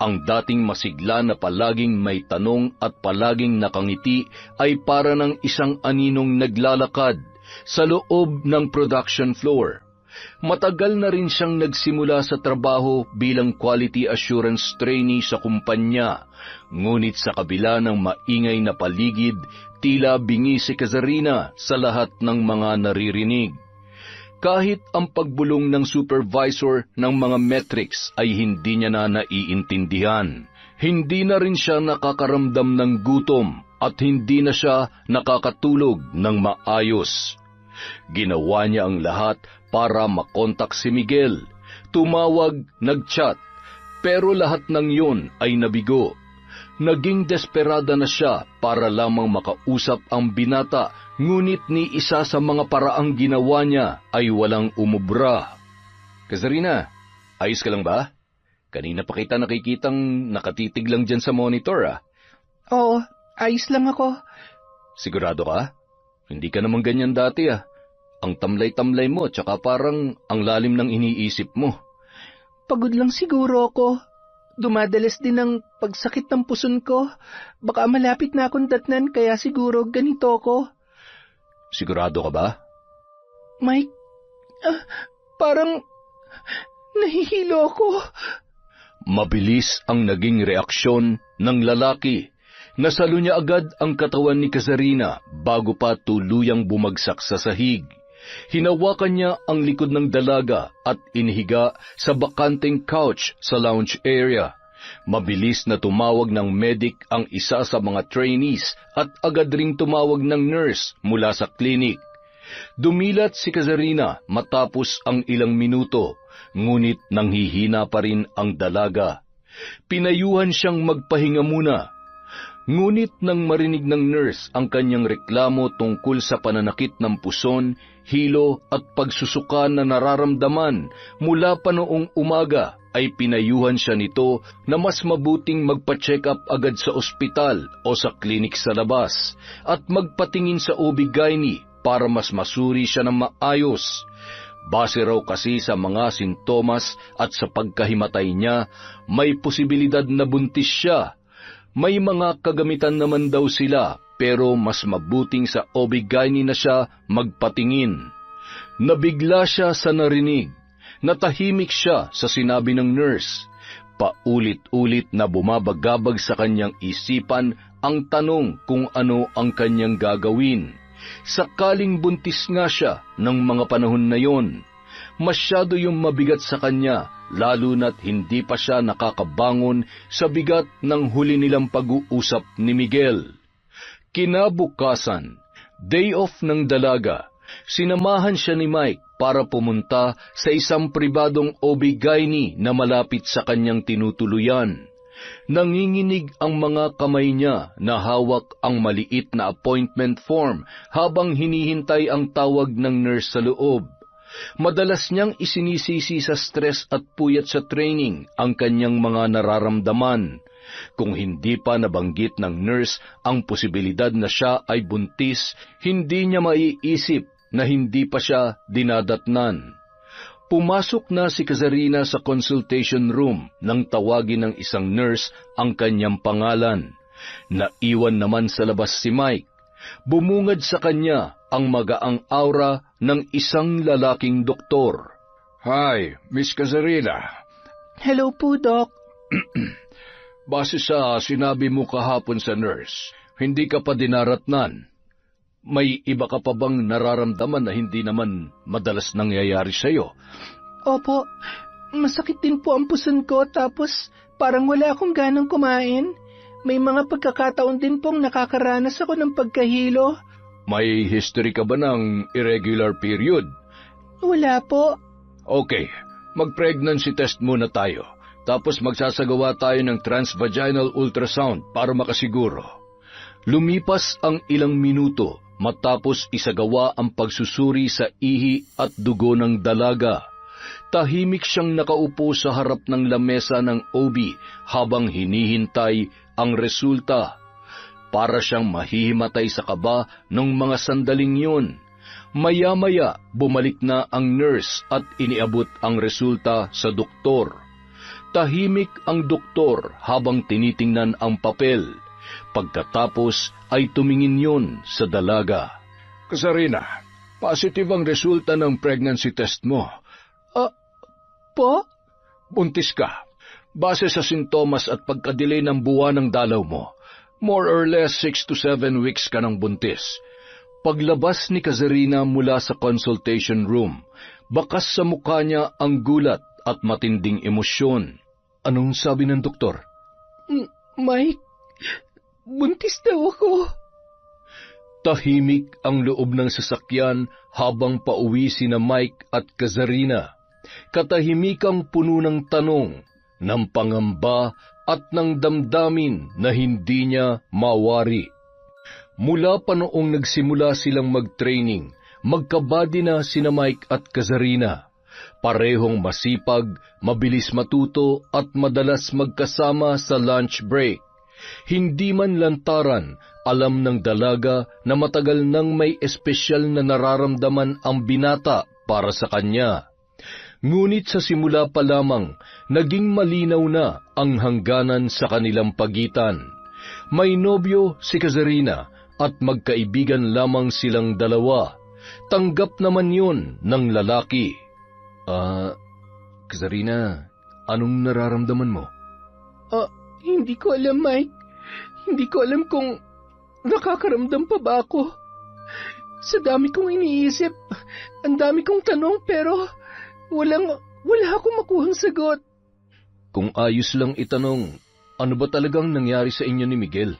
Ang dating masigla na palaging may tanong at palaging nakangiti ay para ng isang aninong naglalakad sa loob ng production floor. Matagal na rin siyang nagsimula sa trabaho bilang quality assurance trainee sa kumpanya, ngunit sa kabila ng maingay na paligid, tila bingi si Kazarina sa lahat ng mga naririnig. Kahit ang pagbulong ng supervisor ng mga metrics ay hindi niya na naiintindihan, hindi na rin siya nakakaramdam ng gutom at hindi na siya nakakatulog ng maayos. Ginawa niya ang lahat para makontak si Miguel. Tumawag, nagchat, pero lahat ng yun ay nabigo. Naging desperada na siya para lamang makausap ang binata, ngunit ni isa sa mga paraang ginawa niya ay walang umubra. Kazarina, ayos ka lang ba? Kanina pa kita nakikitang nakatitig lang dyan sa monitor, ah. Oo, ayos lang ako. Sigurado ka? Hindi ka naman ganyan dati, ah. Ang tamlay-tamlay mo, tsaka parang ang lalim ng iniisip mo. Pagod lang siguro ako. Dumadalas din ang pagsakit ng puson ko. Baka malapit na akong datnan, kaya siguro ganito ako. Sigurado ka ba? Mike, parang nahihilo ako. Mabilis ang naging reaksyon ng lalaki. Nasalo niya agad ang katawan ni Kazarina bago pa tuluyang bumagsak sa sahig. Hinawakan niya ang likod ng dalaga at inihiga sa bakanteng couch sa lounge area. Mabilis na tumawag ng medic ang isa sa mga trainees at agad ring tumawag ng nurse mula sa klinik. Dumilat si Kazarina matapos ang ilang minuto, ngunit nanghihina pa rin ang dalaga. Pinayuhan siyang magpahinga muna. Ngunit nang marinig ng nurse ang kanyang reklamo tungkol sa pananakit ng puson, hilo at pagsusuka na nararamdaman mula pa noong umaga, ay pinayuhan siya nito na mas mabuting magpa-check up agad sa ospital o sa klinik sa labas at magpatingin sa OB-GYN para mas masuri siya ng maayos. Base raw kasi sa mga sintomas at sa pagkahimatay niya, may posibilidad na buntis siya. May mga kagamitan naman daw sila, pero mas mabuting sa OB-GYN na siya magpatingin. Nabigla siya sa narinig. Natahimik siya sa sinabi ng nurse. Paulit-ulit na bumabagabag sa kanyang isipan ang tanong kung ano ang kanyang gagawin. Sakaling buntis nga siya ng mga panahon na yon. Masyado yung mabigat sa kanya, lalo na't hindi pa siya nakakabangon sa bigat ng huli nilang pag-uusap ni Miguel. Kinabukasan, day off ng dalaga, sinamahan siya ni Mike para pumunta sa isang pribadong OB-GYN na malapit sa kanyang tinutuluyan. Nanginginig ang mga kamay niya na hawak ang maliit na appointment form habang hinihintay ang tawag ng nurse sa loob. Madalas niyang isinisisi sa stress at puyat sa training ang kanyang mga nararamdaman. Kung hindi pa nabanggit ng nurse ang posibilidad na siya ay buntis, hindi niya maiisip na hindi pa siya dinadatnan. Pumasok na si Kazarina sa consultation room nang tawagin ng isang nurse ang kanyang pangalan. Naiwan naman sa labas si Mike. Bumungad sa kanya ang magaang aura ng isang lalaking doktor. Hi, Miss Kazarina. Hello po, Doc. Base sa sinabi mo kahapon sa nurse, hindi ka pa dinaratnan. May iba ka pa bang nararamdaman na hindi naman madalas nangyayari sa'yo? Opo, masakit din po ang puson ko tapos parang wala akong ganang kumain. May mga pagkakataon din pong nakakaranas ako ng pagkahilo. May history ka ba ng irregular period? Wala po. Okay, mag-pregnancy test muna tayo. Tapos magsasagawa tayo ng transvaginal ultrasound para makasiguro. Lumipas ang ilang minuto matapos isagawa ang pagsusuri sa ihi at dugo ng dalaga. Tahimik siyang nakaupo sa harap ng lamesa ng OB habang hinihintay ang resulta. Para siyang mahihimatay sa kaba nung mga sandaling yun. Maya-maya bumalik na ang nurse at iniabot ang resulta sa doktor. Tahimik ang doktor habang tinitingnan ang papel. Pagkatapos ay tumingin yun sa dalaga. Kazarina, positive ang resulta ng pregnancy test mo. Po? Buntis ka. Base sa sintomas at pagka-delay ng buwan ng dalaw mo, more or less 6 to 7 weeks ka ng buntis. Paglabas ni Kazarina mula sa consultation room, bakas sa mukha niya ang gulat at matinding emosyon. Anong sabi ng doktor? Mike, buntis daw ako. Tahimik ang loob ng sasakyan habang pauwi sina Mike at Kazarina. Katahimikang puno ng tanong, ng pangamba at ng damdamin na hindi niya mawari. Mula pa noong nagsimula silang mag-training, magkabady na sina Mike at Kazarina. Parehong masipag, mabilis matuto at madalas magkasama sa lunch break. Hindi man lantaran, alam ng dalaga na matagal nang may espesyal na nararamdaman ang binata para sa kanya. Ngunit sa simula pa lamang, naging malinaw na ang hangganan sa kanilang pagitan. May nobyo si Kazarina at magkaibigan lamang silang dalawa. Tanggap naman yun ng lalaki. Kazarina, anong nararamdaman mo? Hindi ko alam, Mike. Hindi ko alam kung nakakaramdam pa ba ako. Sa dami kong iniisip, ang dami kong tanong pero wala akong makuhang sagot. Kung ayos lang itanong, ano ba talagang nangyari sa inyo ni Miguel?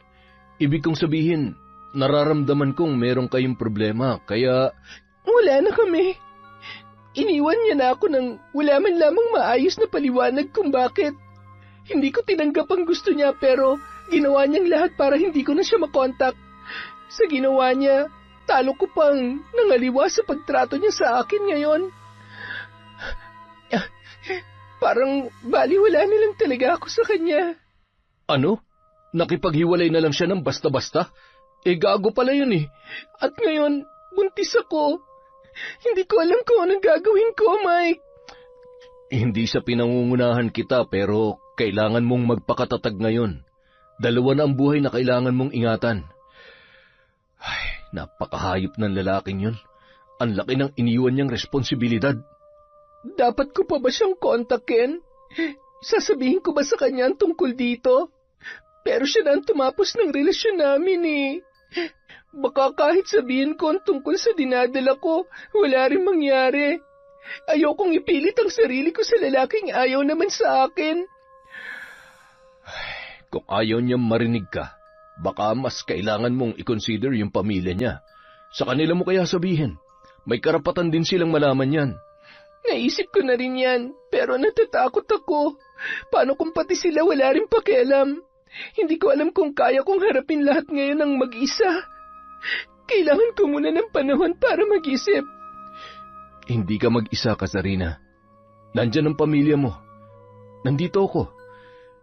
Ibig kong sabihin, nararamdaman kong meron kayong problema, kaya... Wala na kami. Iniwan niya na ako nang wala man lamang maayos na paliwanag kung bakit. Hindi ko tinanggap ang gusto niya pero ginawa niyang lahat para hindi ko na siya makontak. Sa ginawa niya, talo ko pang nangaliwa sa pagtrato niya sa akin ngayon. Parang baliwala nilang talaga ako sa kanya. Ano? Nakipaghiwalay na lang siya ng basta-basta? Gago pala yun eh. At ngayon, buntis ako. Hindi ko alam kung anong gagawin ko, Mike. Hindi sa pinangungunahan kita pero kailangan mong magpakatatag ngayon. Dalawa na ang buhay na kailangan mong ingatan. Ay, napakahayop ng lalaking yun. Ang laki ng iniwan niyang responsibilidad. Dapat ko pa ba siyang kontakin? Sasabihin ko ba sa kanya ang tungkol dito? Pero siya na ang tumapos ng relasyon namin eh. Baka kahit sabihin ko ang tungkol sa dinadala ko, wala rin mangyari. Ayokong ipilit ang sarili ko sa lalaking ayaw naman sa akin. Kung ayaw niyang marinig ka, baka mas kailangan mong i-consider yung pamilya niya. Sa kanila mo kaya sabihin, may karapatan din silang malaman yan. Naisip ko na rin yan, pero natatakot ako. Paano kung pati sila wala rin pakialam? Hindi ko alam kung kaya kong harapin lahat ngayon ng mag-isa. Kailangan ko muna ng panahon para mag-isip. Hindi ka mag-isa, Kazarina. Nandyan ang pamilya mo. Nandito ako.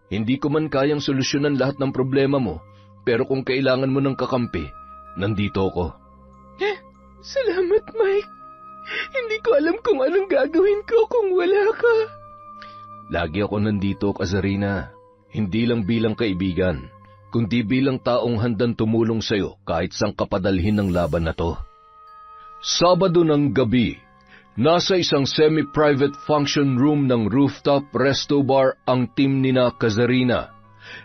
Hindi ko man kayang solusyonan lahat ng problema mo, pero kung kailangan mo ng kakampi, nandito ako. Salamat, Mike. Hindi ko alam kung anong gagawin ko kung wala ka. Lagi ako nandito, Kazarina. Hindi lang bilang kaibigan, kundi bilang taong handang tumulong sa'yo kahit sang kapadalhin ng laban na to. Sabado ng gabi, nasa isang semi-private function room ng rooftop resto bar ang team nina Kazarina.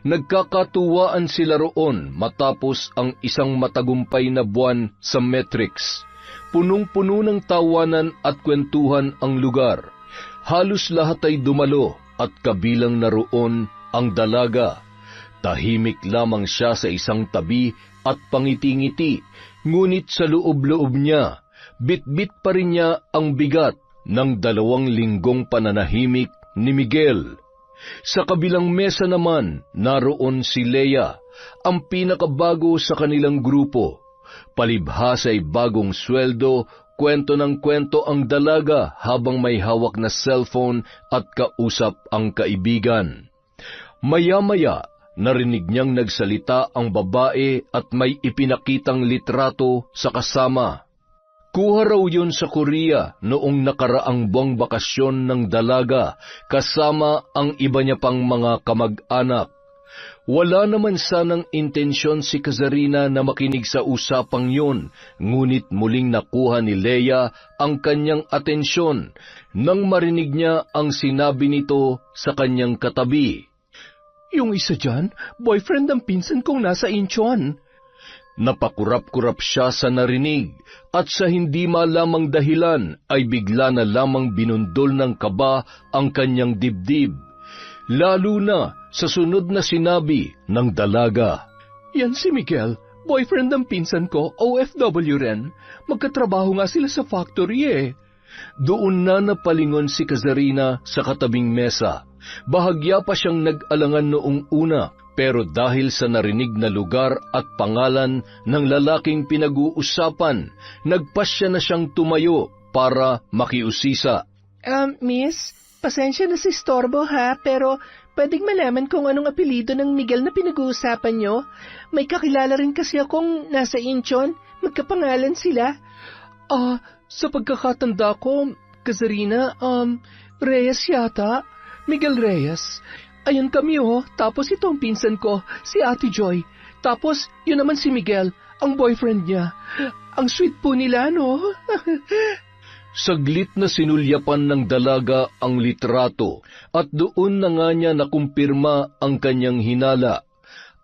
Nagkakatuwaan sila roon matapos ang isang matagumpay na buwan sa Metrics. Punong-puno ng tawanan at kwentuhan ang lugar. Halos lahat ay dumalo at kabilang na roon ang dalaga. Tahimik lamang siya sa isang tabi at pangiti-ngiti, ngunit sa loob-loob niya, bit-bit pa rin niya ang bigat ng 2 linggong pananahimik ni Miguel. Sa kabilang mesa naman, naroon si Leia, ang pinakabago sa kanilang grupo. Palibhas ay bagong sweldo, kwento ng kwento ang dalaga habang may hawak na cellphone at kausap ang kaibigan. Maya-maya, narinig niyang nagsalita ang babae at may ipinakitang litrato sa kasama. Kuha raw yun sa Korea noong nakaraang buwang bakasyon ng dalaga kasama ang iba niya pang mga kamag-anak. Wala naman sanang intensyon si Kazarina na makinig sa usapang yun, ngunit muling nakuha ni Leia ang kanyang atensyon nang marinig niya ang sinabi nito sa kanyang katabi. Yung isa dyan, boyfriend ng pinsan kong nasa Incheon. Napakurap-kurap siya sa narinig at sa hindi malamang dahilan ay bigla na lamang binundol ng kaba ang kanyang dibdib. Lalo na sa sunod na sinabi ng dalaga. Yan si Miguel, boyfriend ng pinsan ko, OFW rin. Magkatrabaho nga sila sa factory eh. Doon na napalingon si Kazarina sa katabing mesa. Bahagya pa siyang nag-alangan noong una, pero dahil sa narinig na lugar at pangalan ng lalaking pinag-uusapan, nagpasya na siyang tumayo para makiusisa. Miss, pasensya na si Storbo ha, pero pwedeng malaman kung anong apelido ng Miguel na pinag-uusapan nyo? May kakilala rin kasi akong nasa Incheon, magkapangalan sila. Sa pagkakatanda ko, Kazarina, Reyes yata. Miguel Reyes. Ayun kami tapos ito ang pinsan ko, si Ate Joy. Tapos, yun naman si Miguel, ang boyfriend niya. Ang sweet po nila, no? Saglit na sinulyapan ng dalaga ang litrato at doon na nga niya nakumpirma ang kanyang hinala.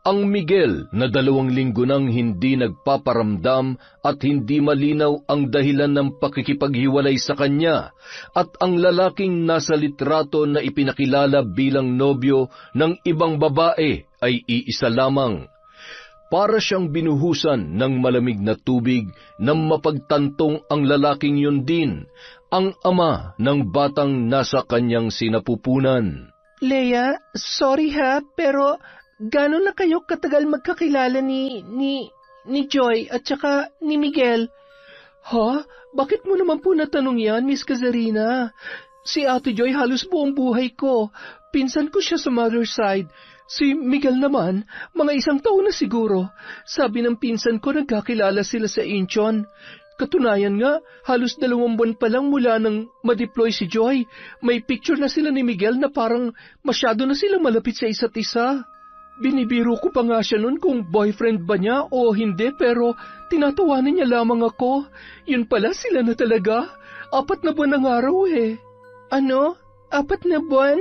Ang Miguel na 2 linggo nang hindi nagpaparamdam at hindi malinaw ang dahilan ng pakikipaghiwalay sa kanya, at ang lalaking nasa litrato na ipinakilala bilang nobyo ng ibang babae ay iisa lamang. Para siyang binuhusan ng malamig na tubig nang mapagtantong ang lalaking yun din, ang ama ng batang nasa kanyang sinapupunan. Leia, sorry ha, pero gano'n na kayo katagal magkakilala ni Joy at saka ni Miguel? Ha? Bakit mo naman po natanong yan, Miss Kazarina? Si Ate Joy halos buong buhay ko. Pinsan ko siya sa mother's side. Si Miguel naman, mga 1 taon na siguro. Sabi ng pinsan ko nagkakilala sila sa Incheon. Katunayan nga, halos 2 buwan pa lang mula nang ma-deploy si Joy. May picture na sila ni Miguel na parang masyado na silang malapit sa isa't isa. Binibiro ko pa nga siya noon kung boyfriend ba niya o hindi, pero tinatawanan niya lamang ako. Yun pala, sila na talaga. 4 na buwan ang araw eh. Ano? 4 na buwan?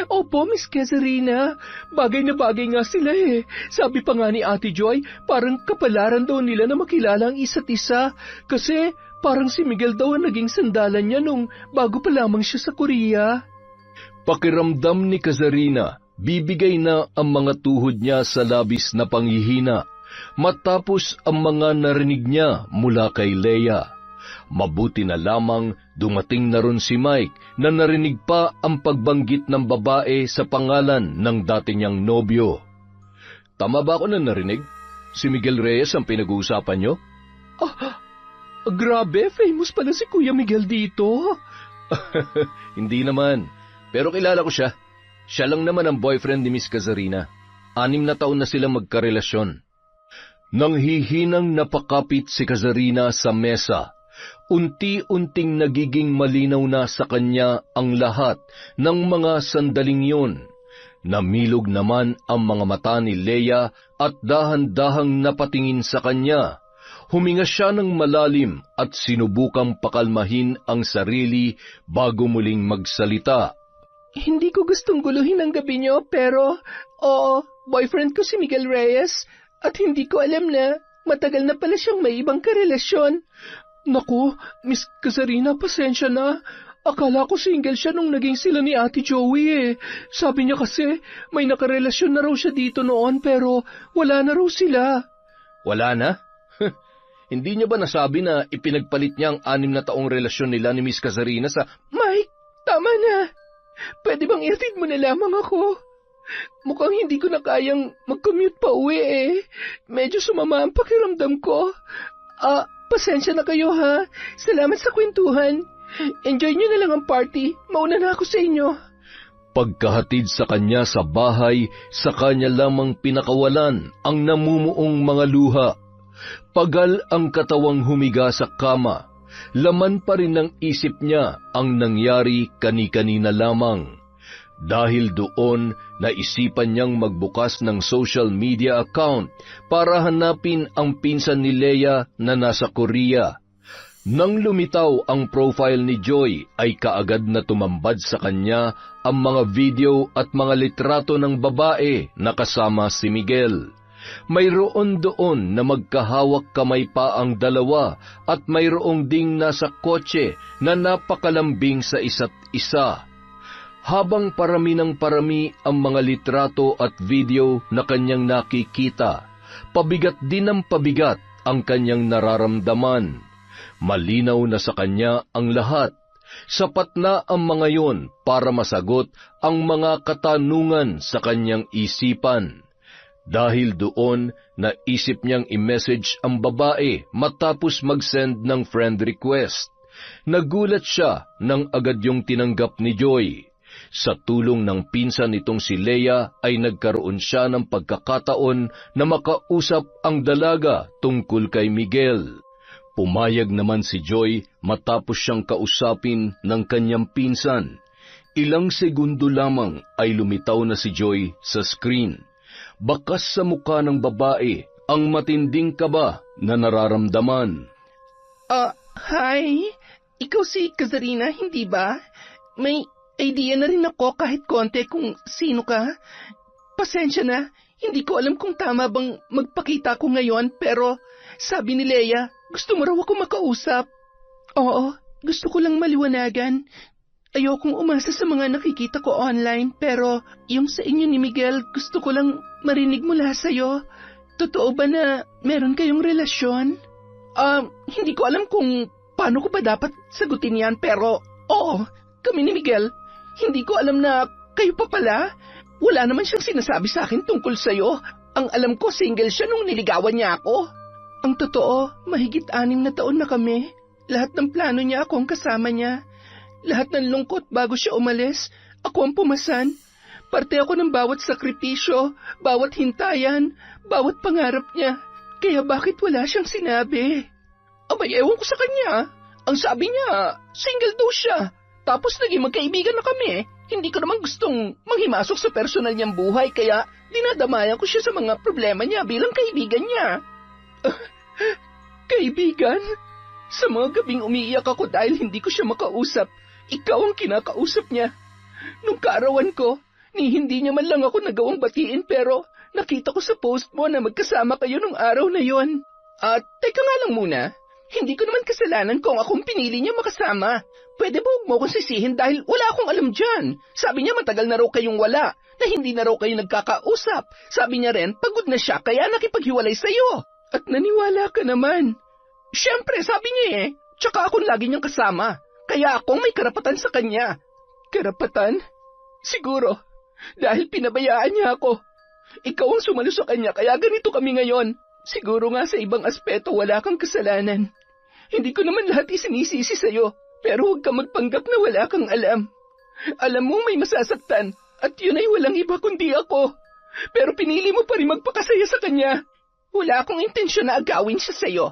Opo, Miss Kazarina. Bagay na bagay nga sila eh. Sabi pa nga ni Ate Joy, parang kapalaran daw nila na makilala ang isa't isa. Kasi parang si Miguel daw ang naging sandalan niya nung bago pa lamang siya sa Korea. Pakiramdam ni Kazarina, bibigay na ang mga tuhod niya sa labis na panghihina matapos ang mga narinig niya mula kay Leia. Mabuti na lamang dumating na ron si Mike na narinig pa ang pagbanggit ng babae sa pangalan ng dati niyang nobyo. Tama ba ako na narinig? Si Miguel Reyes ang pinag-uusapan niyo? Grabe, famous pala si Kuya Miguel dito. Hindi naman, pero kilala ko siya. Siya lang naman ang boyfriend ni Miss Kazarina. 6 na taon na silang magkarelasyon. Nang hihinang napakapit si Kazarina sa mesa, unti-unting nagiging malinaw na sa kanya ang lahat ng mga sandaling yun. Namilog naman ang mga mata ni Leia at dahan-dahang napatingin sa kanya. Huminga siya ng malalim at sinubukang pakalmahin ang sarili bago muling magsalita. Hindi ko gustong guluhin ang gabi niyo, pero boyfriend ko si Miguel Reyes at hindi ko alam na matagal na pala siyang may ibang karelasyon. Naku, Miss Kazarina, pasensya na. Akala ko single siya nung naging sila ni Ate Joey eh. Sabi niya kasi may nakarelasyon na raw siya dito noon pero wala na raw sila. Wala na? Hindi niya ba nasabi na ipinagpalit niya ang 6 na taong relasyon nila ni Miss Cazarina sa... Mike, tama na. Pwede bang ihatid mo na lamang ako? Mukhang hindi ko na kayang mag-commute pa uwi eh. Medyo sumama ang pakiramdam ko. Pasensya na kayo ha. Salamat sa kwentuhan. Enjoy nyo na lang ang party. Mauna na ako sa inyo. Pagkahatid sa kanya sa bahay, sa kanya lamang pinakawalan ang namumuong mga luha. Pagal ang katawang humiga sa kama, laman pa rin ng isip niya ang nangyari kani-kanina lamang. Dahil doon, naisipan niyang magbukas ng social media account para hanapin ang pinsan ni Leia na nasa Korea. Nang lumitaw ang profile ni Joy ay kaagad na tumambad sa kanya ang mga video at mga litrato ng babae na kasama si Miguel. Mayroon doon na magkahawak kamay pa ang dalawa at mayroong ding nasa kotse na napakalambing sa isa't isa. Habang parami ng parami ang mga litrato at video na kanyang nakikita, pabigat din ng pabigat ang kanyang nararamdaman. Malinaw na sa kanya ang lahat. Sapat na ang mga yon para masagot ang mga katanungan sa kanyang isipan. Dahil doon, naisip niyang i-message ang babae matapos mag-send ng friend request. Nagulat siya nang agad yung tinanggap ni Joy. Sa tulong ng pinsan nitong si Leia ay nagkaroon siya ng pagkakataon na makausap ang dalaga tungkol kay Miguel. Pumayag naman si Joy matapos siyang kausapin ng kanyang pinsan. Ilang segundo lamang ay lumitaw na si Joy sa screen. Bakas sa mukha ng babae ang matinding kaba na nararamdaman. Hi. Ikaw si Cazarina, hindi ba? May idea na rin ako kahit konti kung sino ka. Pasensya na, hindi ko alam kung tama bang magpakita ko ngayon pero sabi ni Leia, gusto mo raw ako makausap. Oo, gusto ko lang maliwanagan. Ayokong umasa sa mga nakikita ko online pero yung sa inyo ni Miguel gusto ko lang marinig mula sa'yo. Totoo ba na meron kayong relasyon? Hindi ko alam kung paano ko ba dapat sagutin yan pero oo, kami ni Miguel. Hindi ko alam na kayo pa pala. Wala naman siyang sinasabi sa akin tungkol sa'yo. Ang alam ko single siya nung niligawan niya ako. Ang totoo, mahigit 6 na taon na kami. Lahat ng plano niya ako ang kasama niya. Lahat ng lungkot bago siya umalis, ako ang pumasan. Parte ako ng bawat sakripisyo, bawat hintayan, bawat pangarap niya. Kaya bakit wala siyang sinabi? Abay, ewan ko sa kanya. Ang sabi niya, single daw siya. Tapos naging magkaibigan na kami. Hindi ko naman gustong manghimasok sa personal niyang buhay, kaya dinadamayan ko siya sa mga problema niya bilang kaibigan niya. Kaibigan? Sa mga gabing umiiyak ako dahil hindi ko siya makausap, ikaw ang kinakausap niya. Nung kaarawan ko, hindi niya man lang ako nagawang batiin pero nakita ko sa post mo na magkasama kayo nung araw na yon. Teka nga lang muna, hindi ko naman kasalanan kung akong pinili niya makasama. Pwede ba huwag mo akong sisihin dahil wala akong alam dyan. Sabi niya matagal na raw kayong wala, na hindi na raw kayo nagkakausap. Sabi niya rin, pagod na siya kaya nakipaghiwalay sa'yo. At naniwala ka naman. Siyempre, sabi niya eh, tsaka akong lagi niyang kasama. Kaya akong may karapatan sa kanya. Karapatan? Siguro, dahil pinabayaan niya ako. Ikaw ang sumalo sa kanya kaya ganito kami ngayon. Siguro nga sa ibang aspeto wala kang kasalanan. Hindi ko naman lahat isinisisi sa'yo, pero huwag ka magpanggap na wala kang alam. Alam mo may masasaktan, at yun ay walang iba kundi ako. Pero pinili mo pa rin magpakasaya sa kanya. Wala akong intensyon na agawin siya sa'yo.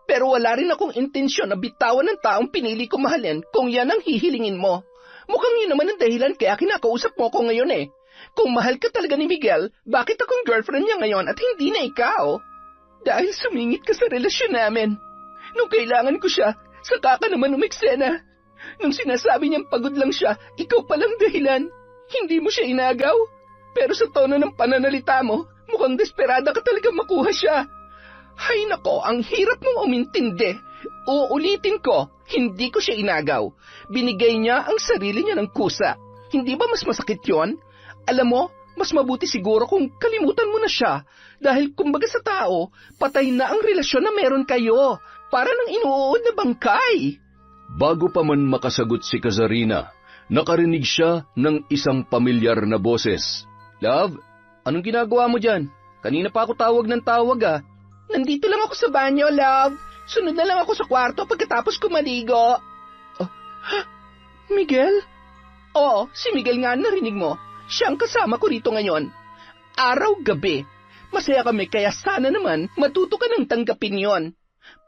Pero wala rin akong intensyon na bitawan ng taong pinili ko mahalin kung yan ang hihilingin mo. Mukhang yun naman ang dahilan kaya kinakausap mo ko ngayon eh. Kung mahal ka talaga ni Miguel, bakit akong girlfriend niya ngayon at hindi na ikaw? Dahil sumingit ka sa relasyon namin. Nung kailangan ko siya, saka ka naman umeksena. Nung sinasabi niyang pagod lang siya, ikaw palang dahilan. Hindi mo siya inagaw. Pero sa tono ng pananalita mo, mukhang desperada ka talaga makuha siya. Hay nako, ang hirap mong umintindi. Uulitin ko, hindi ko siya inagaw. Binigay niya ang sarili niya ng kusa. Hindi ba mas masakit yon? Alam mo, mas mabuti siguro kung kalimutan mo na siya. Dahil kumbaga sa tao, patay na ang relasyon na meron kayo. Para nang inuud na bangkay. Bago pa man makasagot si Kazarina, nakarinig siya ng isang pamilyar na boses. Love, anong ginagawa mo dyan? Kanina pa ako tawag ng tawag ah. Nandito lang ako sa banyo, love. Sunod na lang ako sa kwarto pagkatapos ko maligo. Miguel? Oo, si Miguel nga narinig mo. Siya ang kasama ko rito ngayon. Araw-gabi. Masaya kami kaya sana naman matuto ka ng tanggapin yon.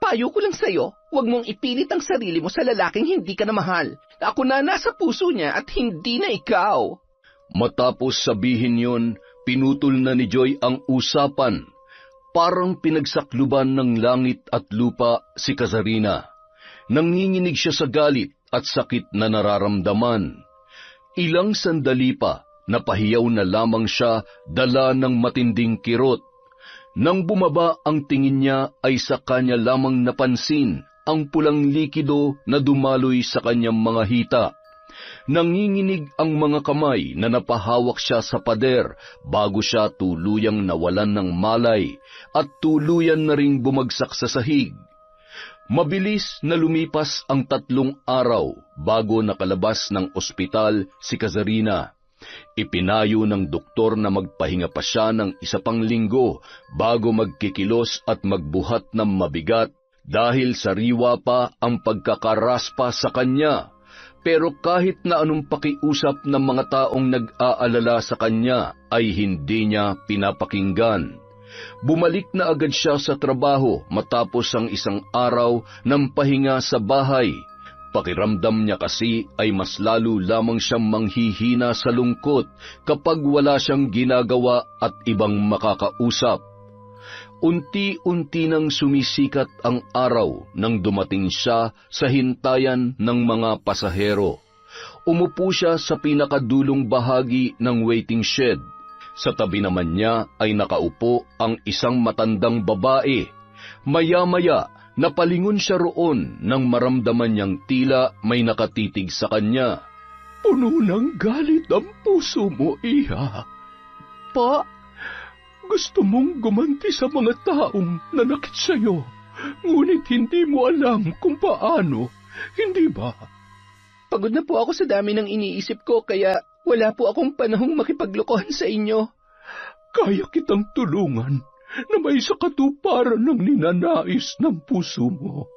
Payo ko lang sa'yo, huwag mong ipilit ang sarili mo sa lalaking hindi ka na mahal. Ako na nasa puso niya at hindi na ikaw. Matapos sabihin yon, pinutol na ni Joy ang usapan. Parang pinagsakluban ng langit at lupa si Kazarina. Nanginginig siya sa galit at sakit na nararamdaman. Ilang sandali pa, napahiyaw na lamang siya dala ng matinding kirot. Nang bumaba ang tingin niya ay sa kanya lamang napansin ang pulang likido na dumaloy sa kanyang mga hita. Nanginginig ang mga kamay na napahawak siya sa pader bago siya tuluyang nawalan ng malay at tuluyan na ring bumagsak sa sahig. Mabilis na lumipas ang 3 araw bago nakalabas ng ospital si Kazarina. Ipinayo ng doktor na magpahinga pa siya ng 1 pang linggo bago magkikilos at magbuhat ng mabigat dahil sariwa pa ang pagkakaraspa sa kanya. Pero kahit na anong pakiusap ng mga taong nag-aalala sa kanya ay hindi niya pinapakinggan. Bumalik na agad siya sa trabaho matapos ang 1 araw ng pahinga sa bahay. Pakiramdam niya kasi ay mas lalo lamang siyang manghihina sa lungkot kapag wala siyang ginagawa at ibang makakausap. Unti-unti nang sumisikat ang araw nang dumating siya sa hintayan ng mga pasahero. Umupo siya sa pinakadulong bahagi ng waiting shed. Sa tabi naman niya ay nakaupo ang isang matandang babae. Maya-maya, napalingon siya roon nang maramdaman niyang tila may nakatitig sa kanya. Puno ng galit ang puso mo, Iha. Pa, gusto mong gumanti sa mga taong nanakit sa'yo, ngunit hindi mo alam kung paano, hindi ba? Pagod na po ako sa dami ng iniisip ko, kaya wala po akong panahong makipaglokohan sa inyo. Kaya kitang tulungan na may sa katuparan ng ninanais ng puso mo.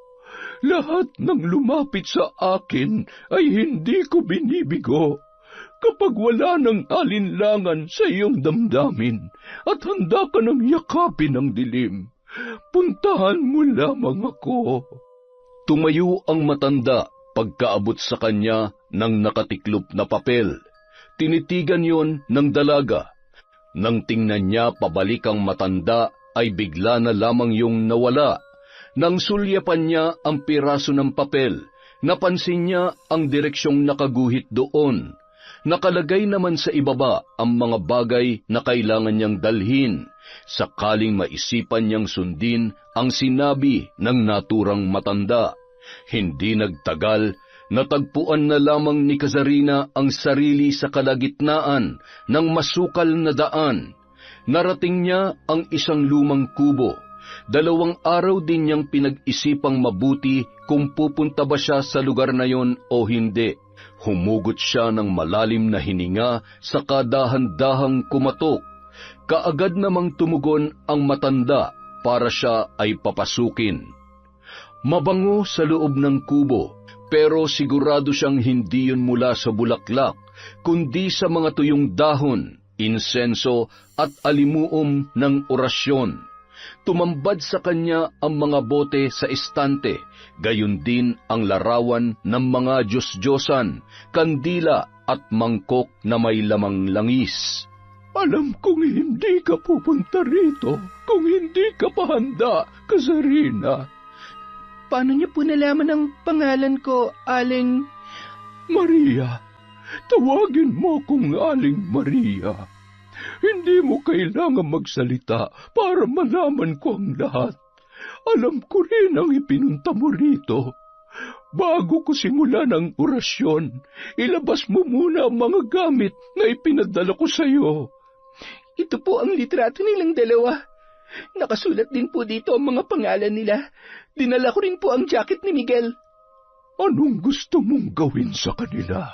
Lahat ng lumapit sa akin ay hindi ko binibigo. Kapag wala ng alinlangan sa iyong damdamin at handa ka ng yakapin ng dilim, puntahan mo lamang ako. Tumayo ang matanda pagkaabot sa kanya ng nakatiklop na papel. Tinitigan yon ng dalaga. Nang tingnan niya pabalik ang matanda, ay bigla na lamang yung nawala. Nang sulyapan niya ang piraso ng papel, napansin niya ang direksyong nakaguhit doon. Nakalagay naman sa ibaba ang mga bagay na kailangan niyang dalhin, sakaling maisipan niyang sundin ang sinabi ng naturang matanda. Hindi nagtagal, natagpuan na lamang ni Kazarina ang sarili sa kalagitnaan ng masukal na daan. Narating niya ang isang lumang kubo. 2 araw din niyang pinag-isipang mabuti kung pupunta ba siya sa lugar na yon o hindi. Humugot siya ng malalim na hininga sa kadahan-dahang kumatok. Kaagad namang tumugon ang matanda para siya ay papasukin. Mabango sa loob ng kubo, pero sigurado siyang hindi yun mula sa bulaklak, kundi sa mga tuyong dahon, insenso at alimuom ng orasyon. Tumambad sa kanya ang mga bote sa estante, gayon din ang larawan ng mga Diyos-Diyosan, kandila at mangkok na may lamang langis. Alam kong hindi ka pupunta rito kung hindi ka pa handa, Kazarina. Paano niyo po nalaman ang pangalan ko, Aling... Maria. Tawagin mo kong Aling Maria. Hindi mo kailangan magsalita para malaman ko ang lahat. Alam ko rin ang ipinunta mo rito. Bago ko simulan ang orasyon, ilabas mo muna ang mga gamit na ipinadala ko sa iyo. Ito po ang litrato nilang dalawa. Nakasulat din po dito ang mga pangalan nila. Dinala ko rin po ang jacket ni Miguel. Anong gusto mong gawin sa kanila?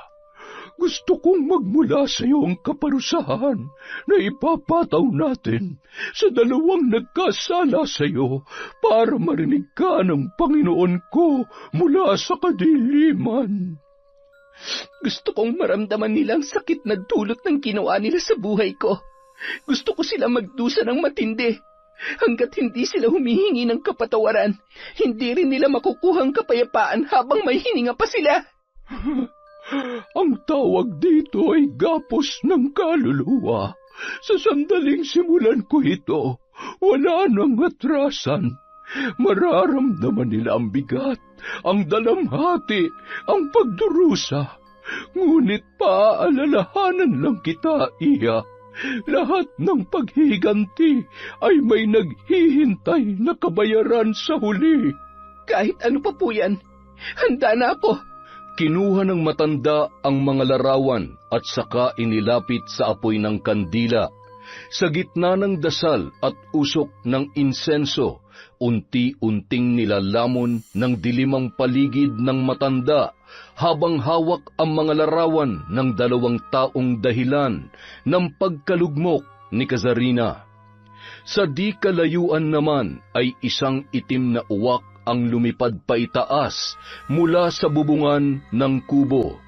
Gusto kong magmula sa iyo ang kaparusahan na ipapataw natin sa dalawang nagkasala sa iyo para marinig ka ng Panginoon ko mula sa kadiliman. Gusto kong maramdaman nilang sakit na dulot ng ginawa nila sa buhay ko. Gusto ko sila magdusa ng matindi. Hanggat hindi sila humihingi ng kapatawaran, hindi rin nila makukuhang kapayapaan habang may hininga pa sila. Ang tawag dito ay gapos ng kaluluwa. Sa sandaling simulan ko ito, wala nang atrasan. Mararamdaman nila ang bigat, ang dalamhati, ang pagdurusa. Ngunit paaalalahanan lang kita, Iya. Lahat ng paghihiganti ay may naghihintay na kabayaran sa huli. Kahit ano pa po yan, handa na ako. Kinuha ng matanda ang mga larawan at saka inilapit sa apoy ng kandila. Sa gitna ng dasal at usok ng insenso, unti-unting nilalamon ng dilimang paligid ng matanda habang hawak ang mga larawan ng dalawang taong dahilan ng pagkalugmok ni Kazarina. Sa di kalayuan naman ay isang itim na uwak ang lumipad paitaas mula sa bubungan ng kubo.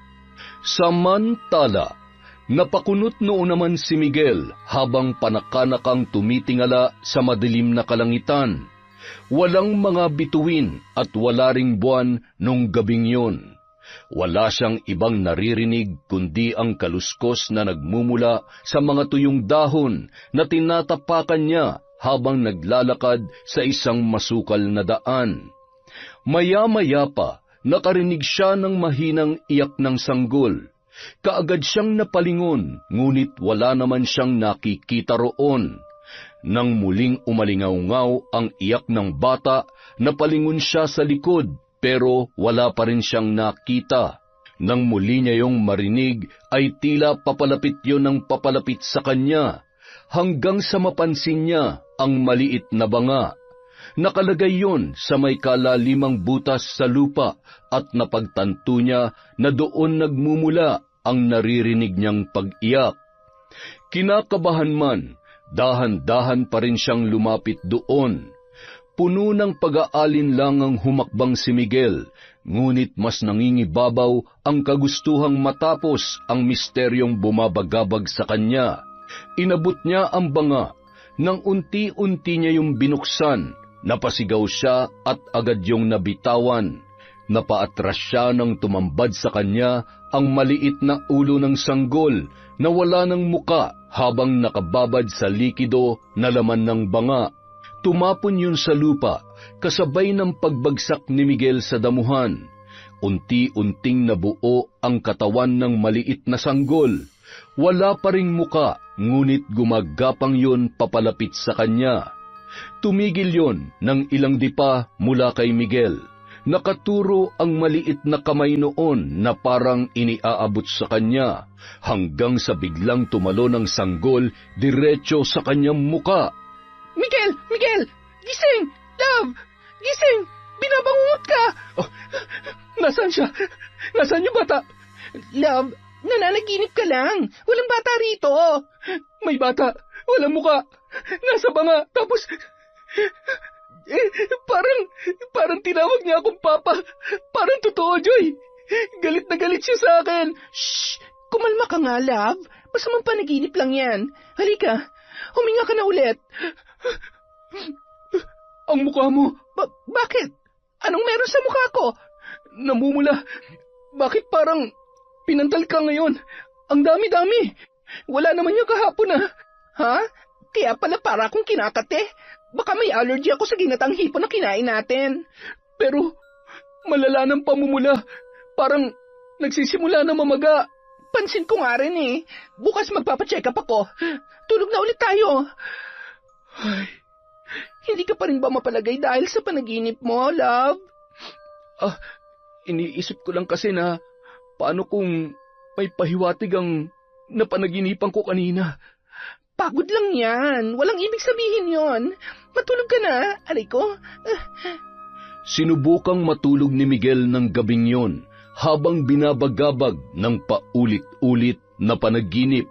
Samantala, napakunot noon naman si Miguel habang panakanakang tumitingala sa madilim na kalangitan. Walang mga bituin at wala ring buwan nung gabing yun. Wala siyang ibang naririnig kundi ang kaluskos na nagmumula sa mga tuyong dahon na tinatapakan niya habang naglalakad sa isang masukal na daan. Maya-maya pa, nakarinig siya ng mahinang iyak ng sanggol. Kaagad siyang napalingon, ngunit wala naman siyang nakikita roon. Nang muling umalingaw-ngaw ang iyak ng bata, napalingon siya sa likod, pero wala pa rin siyang nakita. Nang muli niya yung marinig, ay tila papalapit yon ng papalapit sa kanya, hanggang sa mapansin niya ang maliit na banga. Nakalagay yon sa may kalalimang butas sa lupa at napagtanto niya na doon nagmumula ang naririnig niyang pag-iyak. Kinakabahan man, dahan-dahan pa rin siyang lumapit doon. Puno ng pag-aalinlangang humakbang si Miguel, ngunit mas nangingibabaw ang kagustuhang matapos ang misteryong bumabagabag sa kanya. Inabot niya ang banga, nang unti-unti niya yung binuksan, napasigaw siya at agad yung nabitawan. Napaatras siya nang tumambad sa kanya ang maliit na ulo ng sanggol na wala ng muka habang nakababad sa likido na laman ng banga. Tumapon yun sa lupa, kasabay ng pagbagsak ni Miguel sa damuhan. Unti-unting nabuo ang katawan ng maliit na sanggol. Wala pa ring muka, ngunit gumagapang yun papalapit sa kanya. Tumigil yon ng ilang dipa mula kay Miguel. Nakaturo ang maliit na kamay noon na parang iniaabot sa kanya, hanggang sa biglang tumalo ng sanggol diretso sa kanyang muka. Miguel! Miguel! Gising! Love! Gising! Binabangungot ka! Oh, nasaan siya? Nasaan yung bata? Love, nananaginip ka lang. Walang bata rito. May bata. Walang muka. Nasa banga. Tapos... parang tinawag niya akong papa. Parang totoo, Joy. Galit na galit siya sa akin. Shh! Kumalma ka nga, love. Masamang panaginip lang yan. Halika, huminga ka na ulit. Ang mukha mo. Bakit? Anong meron sa mukha ko? Namumula. Bakit parang pinantal ka ngayon? Ang dami-dami. Wala naman yung kahapon, Ha? Kaya pala para akong kinakate. Baka may allergy ako sa ginatang hipon na kinain natin. Pero malala ng pamumula. Parang nagsisimula na mamaga. Pansin ko nga rin Bukas magpapacheck up ako. Tulog na ulit tayo. Ay, Hindi ka pa rin ba mapalagay dahil sa panaginip mo, love? Iniisip ko lang kasi na paano kung may pahiwatig ang napanaginipan ko kanina. Pagod lang yan. Walang ibig sabihin yon. Matulog ka na, aray ko. Sinubukang matulog ni Miguel ng gabing yon habang binabagabag ng paulit-ulit na panaginip.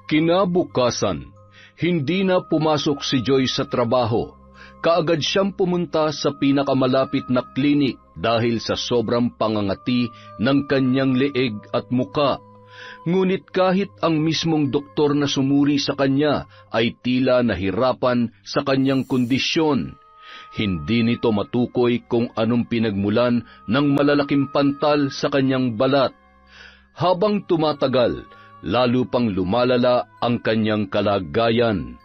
Kinabukasan, hindi na pumasok si Joy sa trabaho. Kaagad siyang pumunta sa pinakamalapit na klinik dahil sa sobrang pangangati ng kanyang leeg at muka. Ngunit kahit ang mismong doktor na sumuri sa kanya ay tila nahirapan sa kanyang kondisyon. Hindi nito matukoy kung anong pinagmulan ng malalaking pantal sa kanyang balat. Habang tumatagal, lalo pang lumalala ang kanyang kalagayan.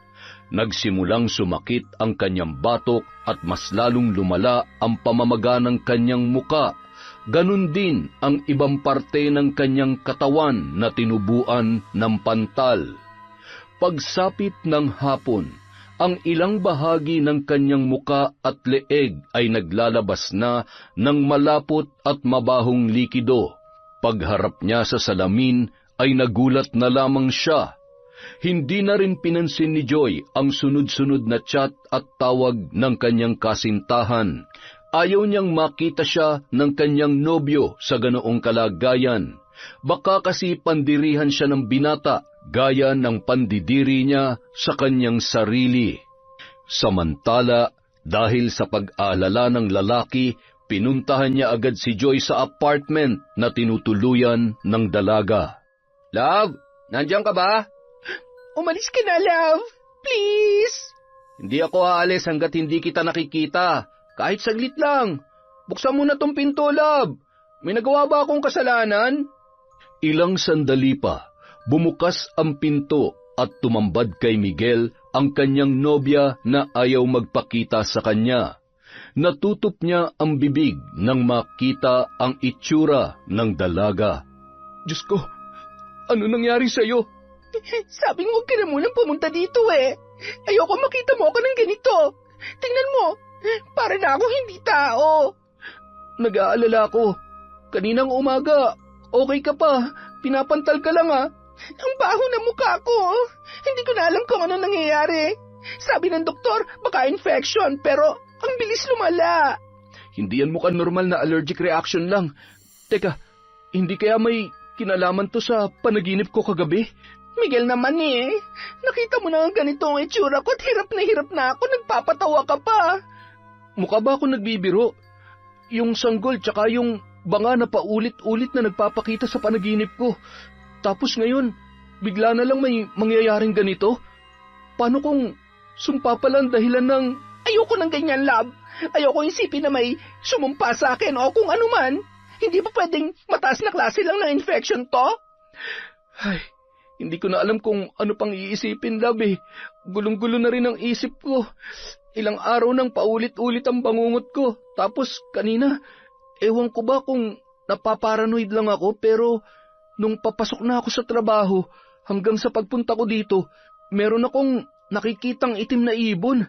Nagsimulang sumakit ang kanyang batok at mas lalong lumala ang pamamaga ng kanyang muka. Ganun din ang ibang parte ng kanyang katawan na tinubuan ng pantal. Pagsapit ng hapon, ang ilang bahagi ng kanyang muka at leeg ay naglalabas na ng malapot at mabahong likido. Pagharap niya sa salamin ay nagulat na lamang siya. Hindi na rin pinansin ni Joy ang sunod-sunod na chat at tawag ng kanyang kasintahan. Ayaw niyang makita siya ng kanyang nobyo sa ganoong kalagayan. Baka kasi pandirihan siya ng binata, gaya ng pandidiri niya sa kanyang sarili. Samantala, dahil sa pag-aalala ng lalaki, pinuntahan niya agad si Joy sa apartment na tinutuluyan ng dalaga. Love, nandiyan ka ba? Umalis ka na, love. Please. Hindi ako aalis hanggat hindi kita nakikita. Kahit saglit lang. Buksan mo na tong pinto, love. May nagawa ba akong kasalanan? Ilang sandali pa, bumukas ang pinto at tumambad kay Miguel ang kanyang nobya na ayaw magpakita sa kanya. Natutop niya ang bibig nang makita ang itsura ng dalaga. Diyos ko, ano nangyari sa'yo? Sabi mo, huwag ka na munang pumunta dito eh. Ayoko makita mo ako ng ganito. Tingnan mo, para na ako hindi tao. Nag-aalala ko. Kaninang umaga, okay ka pa. Pinapantal ka lang ah. Ang baho na mukha ko. Hindi ko na alam kung ano nangyayari. Sabi ng doktor, baka infection, pero ang bilis lumala. Hindi yan mukhang normal na allergic reaction lang. Teka, hindi kaya may kinalaman to sa panaginip ko kagabi? Miguel naman eh. Nakita mo na ang ganito ang itsura ko at hirap na ako. Nagpapatawa ka pa. Mukha ba ako nagbibiro? Yung sanggol tsaka yung banga na paulit-ulit na nagpapakita sa panaginip ko. Tapos ngayon, bigla na lang may mangyayaring ganito? Paano kung sumpa pala ang dahilan ng... Ayoko ng ganyan, love. Ayoko isipin na may sumumpa sa akin o kung ano man. Hindi pa pwedeng mataas na klase lang ng infection to? Ay, hindi ko na alam kung ano pang iisipin, love eh. Gulong-gulo na rin ang isip ko. Ilang araw nang paulit-ulit ang bangungot ko. Tapos kanina, ewan ko ba kung napaparanoid lang ako, pero nung papasok na ako sa trabaho, hanggang sa pagpunta ko dito, meron akong nakikitang itim na ibon.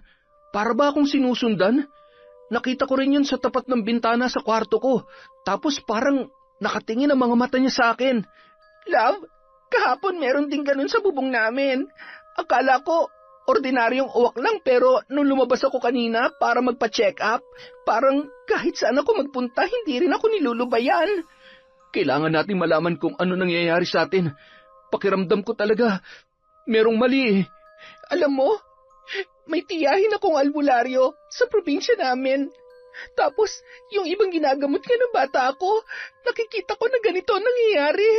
Para ba akong sinusundan? Nakita ko rin yun sa tapat ng bintana sa kwarto ko. Tapos parang nakatingin ang mga mata niya sa akin. Love, kahapon meron din ganun sa bubong namin. Akala ko ordinaryong uwak lang, pero nung lumabas ako kanina para magpa-check up, parang kahit saan ako magpunta, hindi rin ako nilulubayan. Kailangan nating malaman kung ano nangyayari sa atin. Pakiramdam ko talaga, merong mali eh. Alam mo, may tiyahin akong albularyo sa probinsya namin. Tapos, yung ibang ginagamot nga ng bata ako, nakikita ko na ganito ang nangyayari.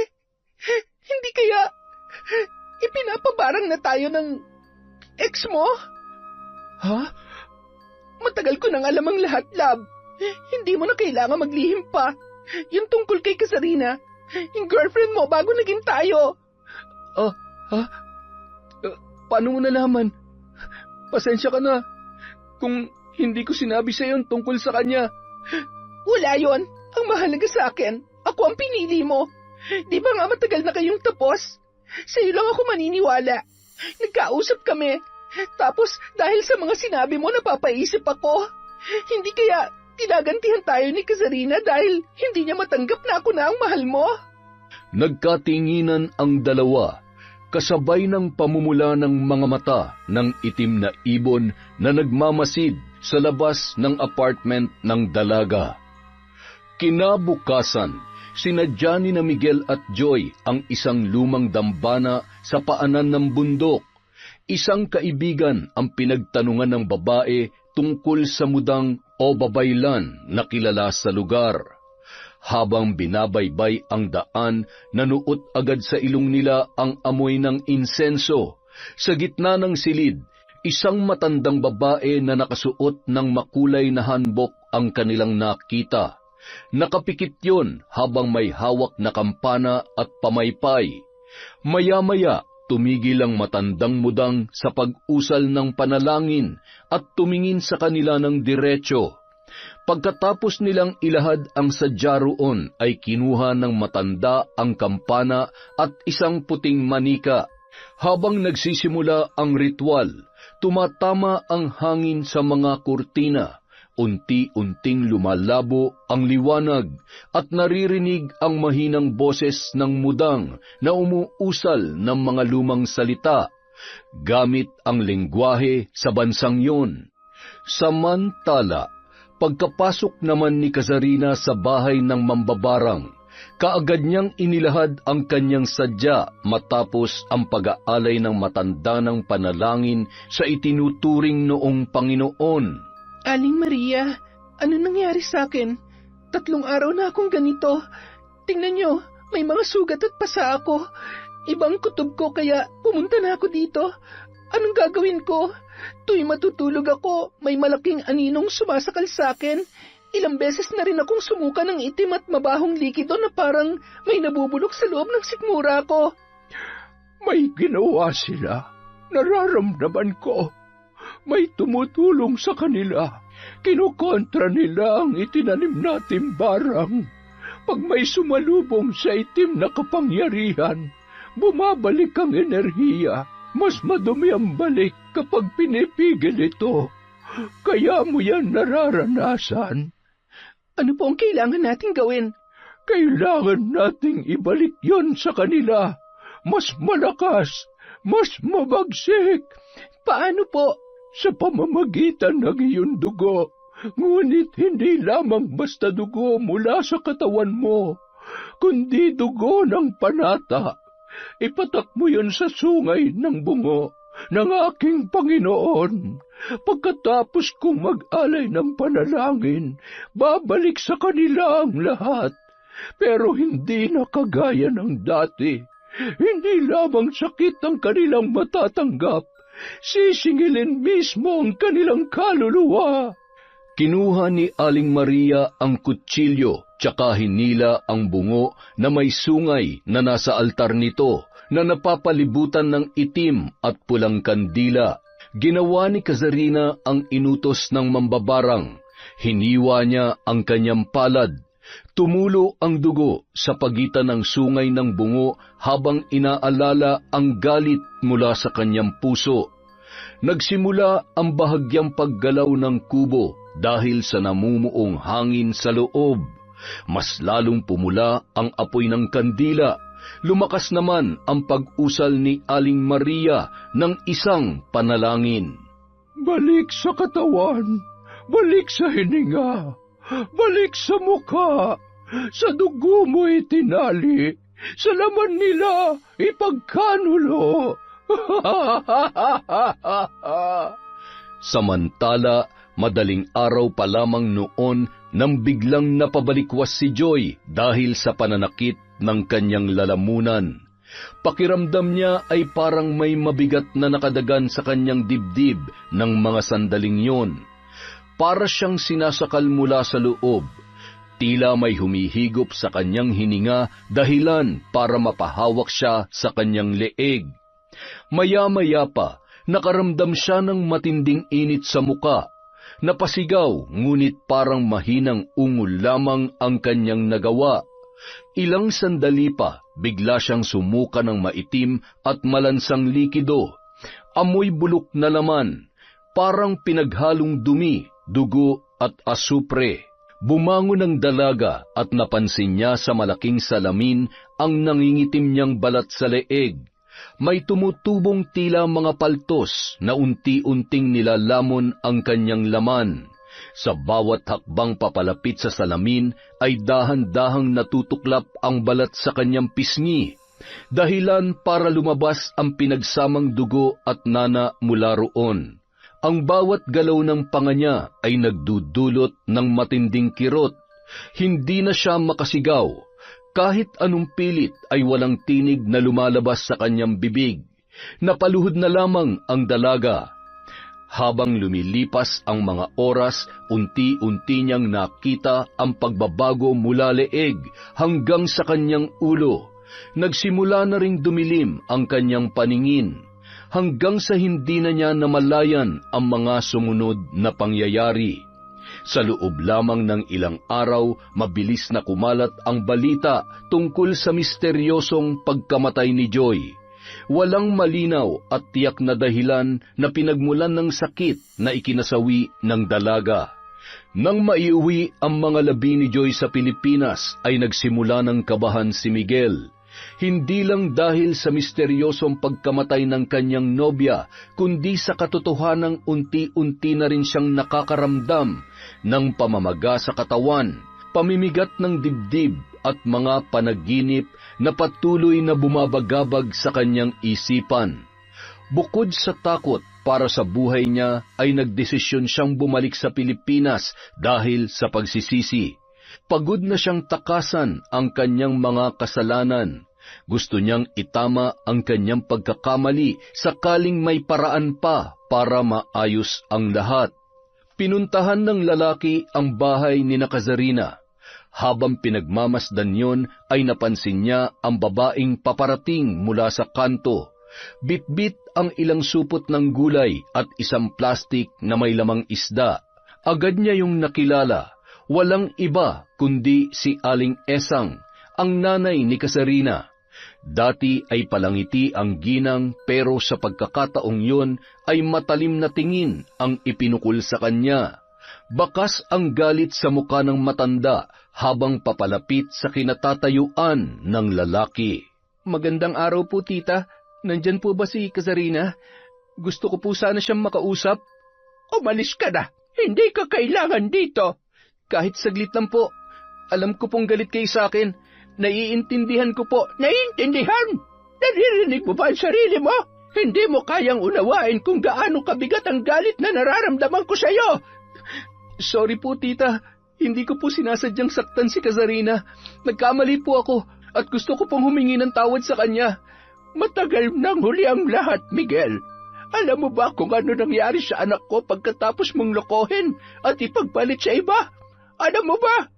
Hindi kaya ipinapabarang na tayo ng ex mo? Ha? Matagal ko nang alam ang lahat, love. Hindi mo na kailangan maglihim pa. Yung tungkol kay Kasarina, yung girlfriend mo bago naging tayo. Paano mo nalaman? Pasensya ka na kung hindi ko sinabi sa iyo tungkol sa kanya. Wala yon. Ang mahalaga sa akin, ako ang pinili mo. Di ba nga matagal na kayong tapos? Sa'yo lang ako maniniwala. Nagkausap kami. Tapos dahil sa mga sinabi mo napapaisip ako, hindi kaya tinagantihan tayo ni Kazarina dahil hindi niya matanggap na ako na ang mahal mo? Nagkatinginan ang dalawa, kasabay ng pamumula ng mga mata ng itim na ibon na nagmamasid sa labas ng apartment ng dalaga. Kinabukasan, sinadya ni na Miguel at Joy ang isang lumang dambana sa paanan ng bundok. Isang kaibigan ang pinagtanungan ng babae tungkol sa mudang o babaylan na kilala sa lugar. Habang binabaybay ang daan, nanuot agad sa ilong nila ang amoy ng insenso. Sa gitna ng silid, isang matandang babae na nakasuot ng makulay na hanbok ang kanilang nakita. Nakapikit yun habang may hawak na kampana at pamaypay. Maya-maya, tumigil ang matandang mudang sa pag-usal ng panalangin at tumingin sa kanila ng diretso. Pagkatapos nilang ilahad ang sadya roon ay kinuha ng matanda ang kampana at isang puting manika. Habang nagsisimula ang ritual, tumatama ang hangin sa mga kurtina. Unti-unting lumalabo ang liwanag at naririnig ang mahinang boses ng mudang na umuusal ng mga lumang salita, gamit ang lengguwahe sa bansang yun. Samantala, pagkapasok naman ni Kazarina sa bahay ng mambabarang, kaagad niyang inilahad ang kanyang sadya matapos ang pag-aalay ng matanda ng panalangin sa itinuturing noong Panginoon. Aling Maria, ano nangyari sa akin? 3 araw na akong ganito. Tingnan niyo, may mga sugat at pasa ako. Ibang kutob ko kaya pumunta na ako dito. Anong gagawin ko? Tuwing matutulog ako, may malaking aninong sumasakal sa akin. Ilang beses na rin akong sumuka ng itim at mabahong likido na parang may nabubulok sa loob ng sikmura ko. May ginawa sila. Nararamdaman ko. May tumutulong sa kanila. Kinukontra nila ang itinanim nating barang. Pag may sumalubong sa itim na kapangyarihan, bumabalik ang enerhiya. Mas madumi ang balik kapag pinipigil ito. Kaya mo yan nararanasan. Ano po ang kailangan nating gawin? Kailangan nating ibalik yon sa kanila. Mas malakas, mas mabagsik. Paano po? Sa pamamagitan ng iyong dugo. Ngunit hindi lamang basta dugo mula sa katawan mo, kundi dugo ng panata. Ipatak mo yun sa sungay ng bungo ng aking Panginoon. Pagkatapos kong mag-alay ng panalangin, babalik sa kanila ang lahat. Pero hindi na kagaya ng dati. Hindi lamang sakit ang kanilang matatanggap, sisingilin mismo ang kanilang kaluluwa. Kinuha ni Aling Maria ang kutsilyo, tsaka hinila ang bungo na may sungay na nasa altar nito, na napapalibutan ng itim at pulang kandila. Ginawa ni Kazarina ang inutos ng mambabarang. Hiniwa niya ang kanyang palad. Tumulo ang dugo sa pagitan ng sungay ng bungo habang inaalala ang galit mula sa kanyang puso. Nagsimula ang bahagyang paggalaw ng kubo dahil sa namumuong hangin sa loob. Mas lalong pumula ang apoy ng kandila. Lumakas naman ang pag-usal ni Aling Maria ng isang panalangin. Balik sa katawan, balik sa hininga, balik sa mukha, sa dugo mo itinali, sa laman nila ipagkanulo. Samantala, madaling araw pa lamang noon nang biglang napabalikwas si Joy dahil sa pananakit ng kanyang lalamunan. Pakiramdam niya ay parang may mabigat na nakadagan sa kanyang dibdib ng mga sandaling yon. Para siyang sinasakal mula sa loob. Tila may humihigop sa kanyang hininga dahilan para mapahawak siya sa kanyang leeg. Maya-maya pa, nakaramdam siya ng matinding init sa muka. Napasigaw, ngunit parang mahinang ungol lamang ang kanyang nagawa. Ilang sandali pa, bigla siyang sumuka ng maitim at malansang likido. amoy bulok na laman, parang pinaghalong dumi, dugo at asupre. Bumangon ang dalaga at napansin niya sa malaking salamin ang nangingitim niyang balat sa leeg. May tumutubong tila mga paltos na unti-unting nilalamon ang kanyang laman. Sa bawat hakbang papalapit sa salamin ay dahan-dahang natutuklap ang balat sa kanyang pisngi, dahilan para lumabas ang pinagsamang dugo at nana mula roon. Ang bawat galaw ng panga niya ay nagdudulot ng matinding kirot. Hindi na siya makasigaw. Kahit anong pilit ay walang tinig na lumalabas sa kanyang bibig. Napaluhod na lamang ang dalaga. Habang lumilipas ang mga oras, unti-unti niyang nakita ang pagbabago mula leeg hanggang sa kanyang ulo. Nagsimula na ring dumilim ang kanyang paningin, hanggang sa hindi na niya namalayan ang mga sumunod na pangyayari. Sa loob lamang ng ilang araw, mabilis na kumalat ang balita tungkol sa misteryosong pagkamatay ni Joy. Walang malinaw at tiyak na dahilan na pinagmulan ng sakit na ikinasawi ng dalaga. Nang maiuwi ang mga labi ni Joy sa Pilipinas, ay nagsimula ng kabahan si Miguel. Hindi lang dahil sa misteryosong pagkamatay ng kanyang nobya, kundi sa katotohanang unti-unti na rin siyang nakakaramdam ng pamamaga sa katawan, pamimigat ng dibdib at mga panaginip na patuloy na bumabagabag sa kanyang isipan. Bukod sa takot para sa buhay niya, ay nagdesisyon siyang bumalik sa Pilipinas dahil sa pagsisisi. Pagod na siyang takasan ang kanyang mga kasalanan. Gusto niyang itama ang kanyang pagkakamali sakaling may paraan pa para maayos ang lahat. Pinuntahan ng lalaki ang bahay ni Kazarina. Habang pinagmamasdan yon ay napansin niya ang babaeng paparating mula sa kanto. Bitbit ang ilang supot ng gulay at isang plastik na may lamang isda. Agad niya yung nakilala. Walang iba kundi si Aling Esang, ang nanay ni Kazarina. Dati ay palangiti ang ginang, pero sa pagkakataong yun ay matalim na tingin ang ipinukol sa kanya. Bakas ang galit sa muka ng matanda habang papalapit sa kinatatayuan ng lalaki. Magandang araw po, tita. Nandyan po ba si Kazarina? Gusto ko po sana siyang makausap. Umalis ka na. Hindi ka kailangan dito. Kahit saglit lang po. Alam ko pong galit kayo sa akin. Naiintindihan ko po. Naiintindihan? Naririnig mo ba ang sarili mo? Hindi mo kayang unawain kung gaano kabigat ang galit na nararamdaman ko sa iyo. Sorry po, tita. Hindi ko po sinasadyang saktan si Kazarina. Nagkamali po ako at gusto ko pong humingi ng tawad sa kanya. Matagal nang huli ang lahat, Miguel. Alam mo ba kung ano nangyari sa anak ko pagkatapos mong lokohin at ipagpalit sa iba? Alam mo ba?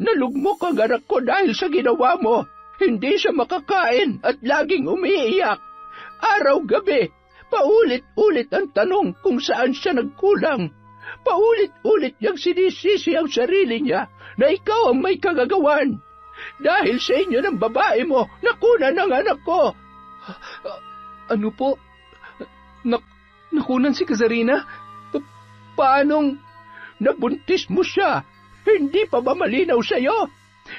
Nalugmok ang anak ko dahil sa ginawa mo. Hindi siya makakain at laging umiiyak. Araw-gabi, paulit-ulit ang tanong kung saan siya nagkulang. Paulit-ulit niyang sinisisi ang sarili niya na ikaw ang may kagagawan. Dahil sa inyo ng babae mo, nakunan ang anak ko. Ano po? Nakunan si Kazarina? Paanong? Nabuntis mo siya. Hindi pa ba malinaw sa'yo?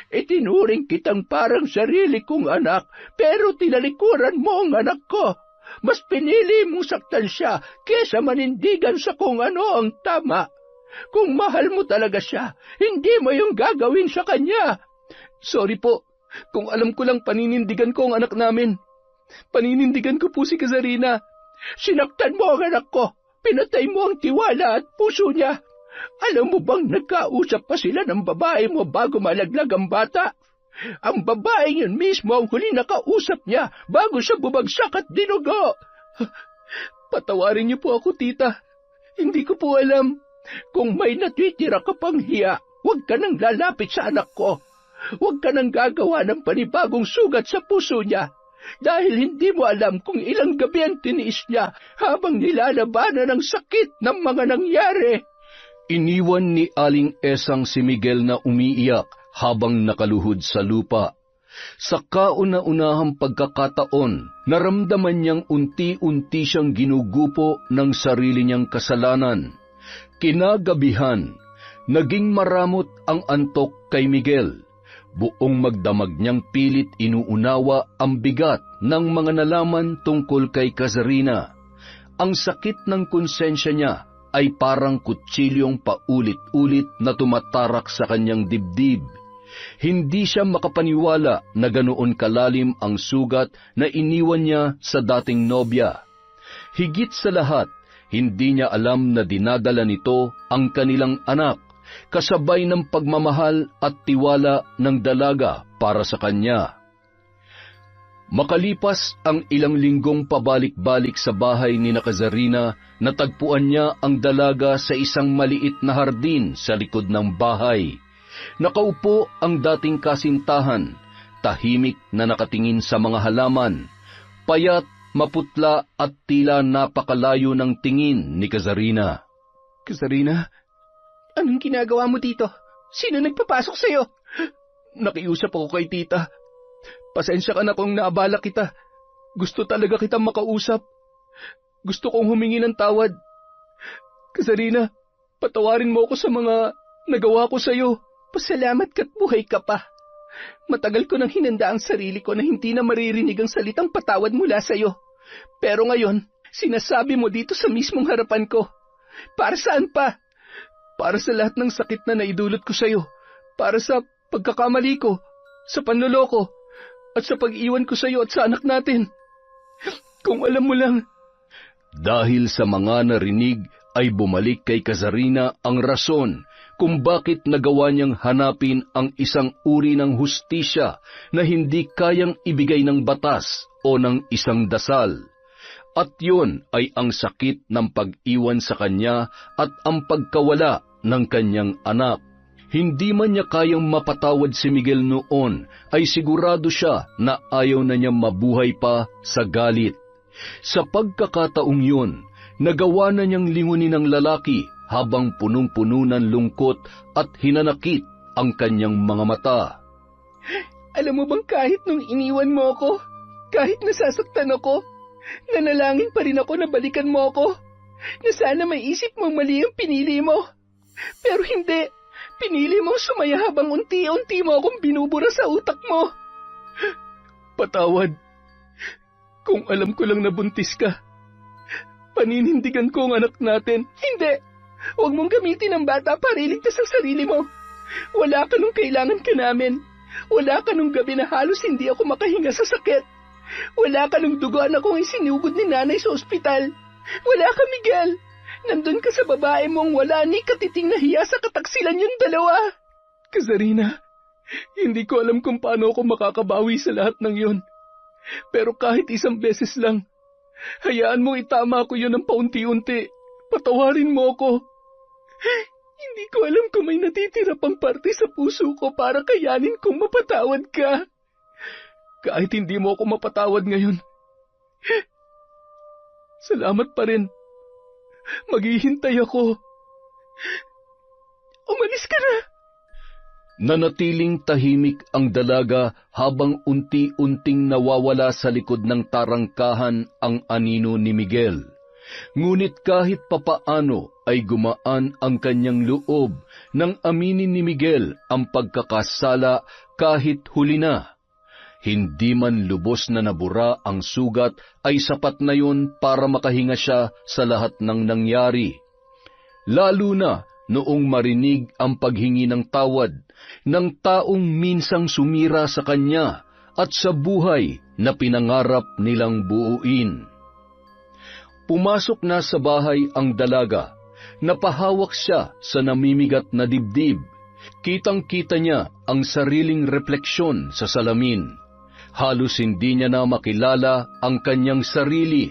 Itinuring kitang parang sarili kong anak, pero tinalikuran mo ang anak ko. Mas pinili mong saktan siya kesa manindigan sa kung ano ang tama. Kung mahal mo talaga siya, hindi mo yung gagawin sa kanya. Sorry po, kung alam ko lang paninindigan ko ang anak namin. Paninindigan ko po si Kazarina. Sinaktan mo ang anak ko. Pinatay mo ang tiwala at puso niya. Alam mo bang nagkausap pa sila ng babae mo bago malaglag ang bata? Ang babaeng yun mismo ang huli nakausap niya bago siya bumagsak at dinugo. Patawarin niyo po ako, tita. Hindi ko po alam. Kung may natitira ka pang hiya, huwag ka nang lalapit sa anak ko. Huwag ka nang gagawa ng panibagong sugat sa puso niya. Dahil hindi mo alam kung ilang gabi ang tiniis niya habang nilalabanan ang sakit ng mga nangyari. Iniwan ni Aling Esang si Miguel na umiiyak habang nakaluhod sa lupa. Sa kauna-unahang pagkakataon, naramdaman niyang unti-unti siyang ginugupo ng sarili niyang kasalanan. Kinagabihan, naging maramot ang antok kay Miguel. Buong magdamag niyang pilit inuunawa ang bigat ng mga nalaman tungkol kay Kazarina. Ang sakit ng konsensya niya ay parang kutsilyong paulit-ulit na tumatarak sa kanyang dibdib. Hindi siya makapaniwala na ganoon kalalim ang sugat na iniwan niya sa dating nobya. Higit sa lahat, hindi niya alam na dinadala nito ang kanilang anak, kasabay ng pagmamahal at tiwala ng dalaga para sa kanya. Makalipas ang ilang linggong pabalik-balik sa bahay ni Kazarina, natagpuan niya ang dalaga sa isang maliit na hardin sa likod ng bahay. Nakaupo ang dating kasintahan, tahimik na nakatingin sa mga halaman, payat, maputla at tila napakalayo ng tingin ni Kazarina. Kazarina, anong ginagawa mo dito? Sino nagpapasok sa'yo? Nakiusap ako kay tita. Pasensya ka na kung naabala kita. Gusto talaga kitang makausap. Gusto kong humingi ng tawad. Kazarina, patawarin mo ako sa mga nagawa ko sa'yo. Pasalamat ka't buhay ka pa. Matagal ko nang hinanda ang sarili ko na hindi na maririnig ang salitang patawad mula sa'yo. Pero ngayon, sinasabi mo dito sa mismong harapan ko. Para saan pa? Para sa lahat ng sakit na naidulot ko sa'yo. Para sa pagkakamali ko, sa panloloko, at sa pag-iwan ko sa'yo at sa anak natin. Kung alam mo lang. Dahil sa mga narinig ay bumalik kay Kazarina ang rason kung bakit nagawa niyang hanapin ang isang uri ng hustisya na hindi kayang ibigay ng batas o ng isang dasal. At yun ay ang sakit ng pag-iwan sa kanya at ang pagkawala ng kanyang anak. Hindi man niya kayang mapatawad si Miguel noon, ay sigurado siya na ayaw na niya mabuhay pa sa galit. Sa pagkakataong yun, nagawa na niyang lingunin ng lalaki habang punong-puno ng lungkot at hinanakit ang kanyang mga mata. Alam mo bang kahit nung iniwan mo ako, kahit nasasaktan ako, nanalangin pa rin ako na balikan mo ako, na sana may isip mong mali ang pinili mo. Pero hindi. Pinili mo sumaya habang unti-unti mo akong binubura sa utak mo. Patawad. Kung alam ko lang na buntis ka, paninindigan ko ang anak natin. Hindi. Huwag mong gamitin ang bata para iligtas ang sarili mo. Wala ka nung kailangan ka namin. Wala ka nung gabi na halos hindi ako makahinga sa sakit. Wala ka nung dugoan akong isinugod ni nanay sa ospital. Wala ka, Miguel. Nandun ka sa babae mong wala ni katiting na hiya sa kataksilan yung dalawa. Kazarina, hindi ko alam kung paano ako makakabawi sa lahat ng yun. Pero kahit isang beses lang, hayaan mo itama ko yun ng paunti-unti. Patawarin mo ako. Hindi ko alam kung may natitira pang parte sa puso ko para kayanin kong mapatawad ka. Kahit hindi mo ako mapatawad ngayon, salamat pa rin. Maghihintay ako. Umalis ka na. Nanatiling tahimik ang dalaga habang unti-unting nawawala sa likod ng tarangkahan ang anino ni Miguel. Ngunit kahit papaano ay gumaan ang kanyang loob nang aminin ni Miguel ang pagkakasala kahit huli na. Hindi man lubos na nabura ang sugat ay sapat na yun para makahinga siya sa lahat ng nangyari. Lalo na noong marinig ang paghingi ng tawad ng taong minsang sumira sa kanya at sa buhay na pinangarap nilang buuin. Pumasok na sa bahay ang dalaga. Napahawak siya sa namimigat na dibdib. Kitang-kita niya ang sariling refleksyon sa salamin. Halos hindi niya na makilala ang kanyang sarili,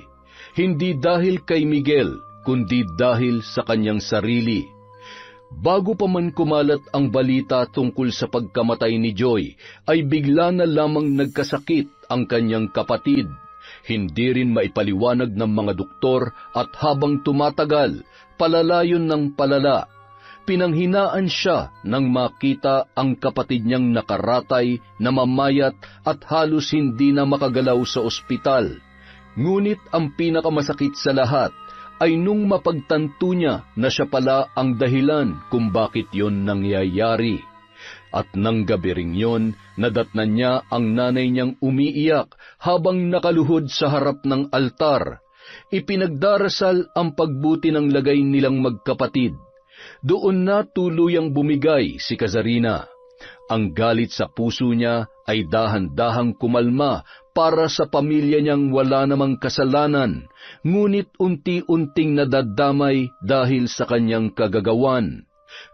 hindi dahil kay Miguel, kundi dahil sa kanyang sarili. Bago pa man kumalat ang balita tungkol sa pagkamatay ni Joy, ay bigla na lamang nagkasakit ang kanyang kapatid. Hindi rin maipaliwanag ng mga doktor at habang tumatagal, palalayon ng palala. Pinanghinaan siya nang makita ang kapatid niyang nakaratay na mamayat at halos hindi na makagalaw sa ospital. Ngunit ang pinakamasakit sa lahat ay nung mapagtanto niya na siya pala ang dahilan kung bakit yon nangyayari. At nang gabi ring yon, nadatnan niya ang nanay niyang umiiyak habang nakaluhod sa harap ng altar. Ipinagdarasal ang pagbuti ng lagay nilang magkapatid. Doon na tuluyang bumigay si Kazarina. Ang galit sa puso niya ay dahan-dahang kumalma para sa pamilya niyang wala namang kasalanan, ngunit unti-unting nadadamay dahil sa kanyang kagagawan.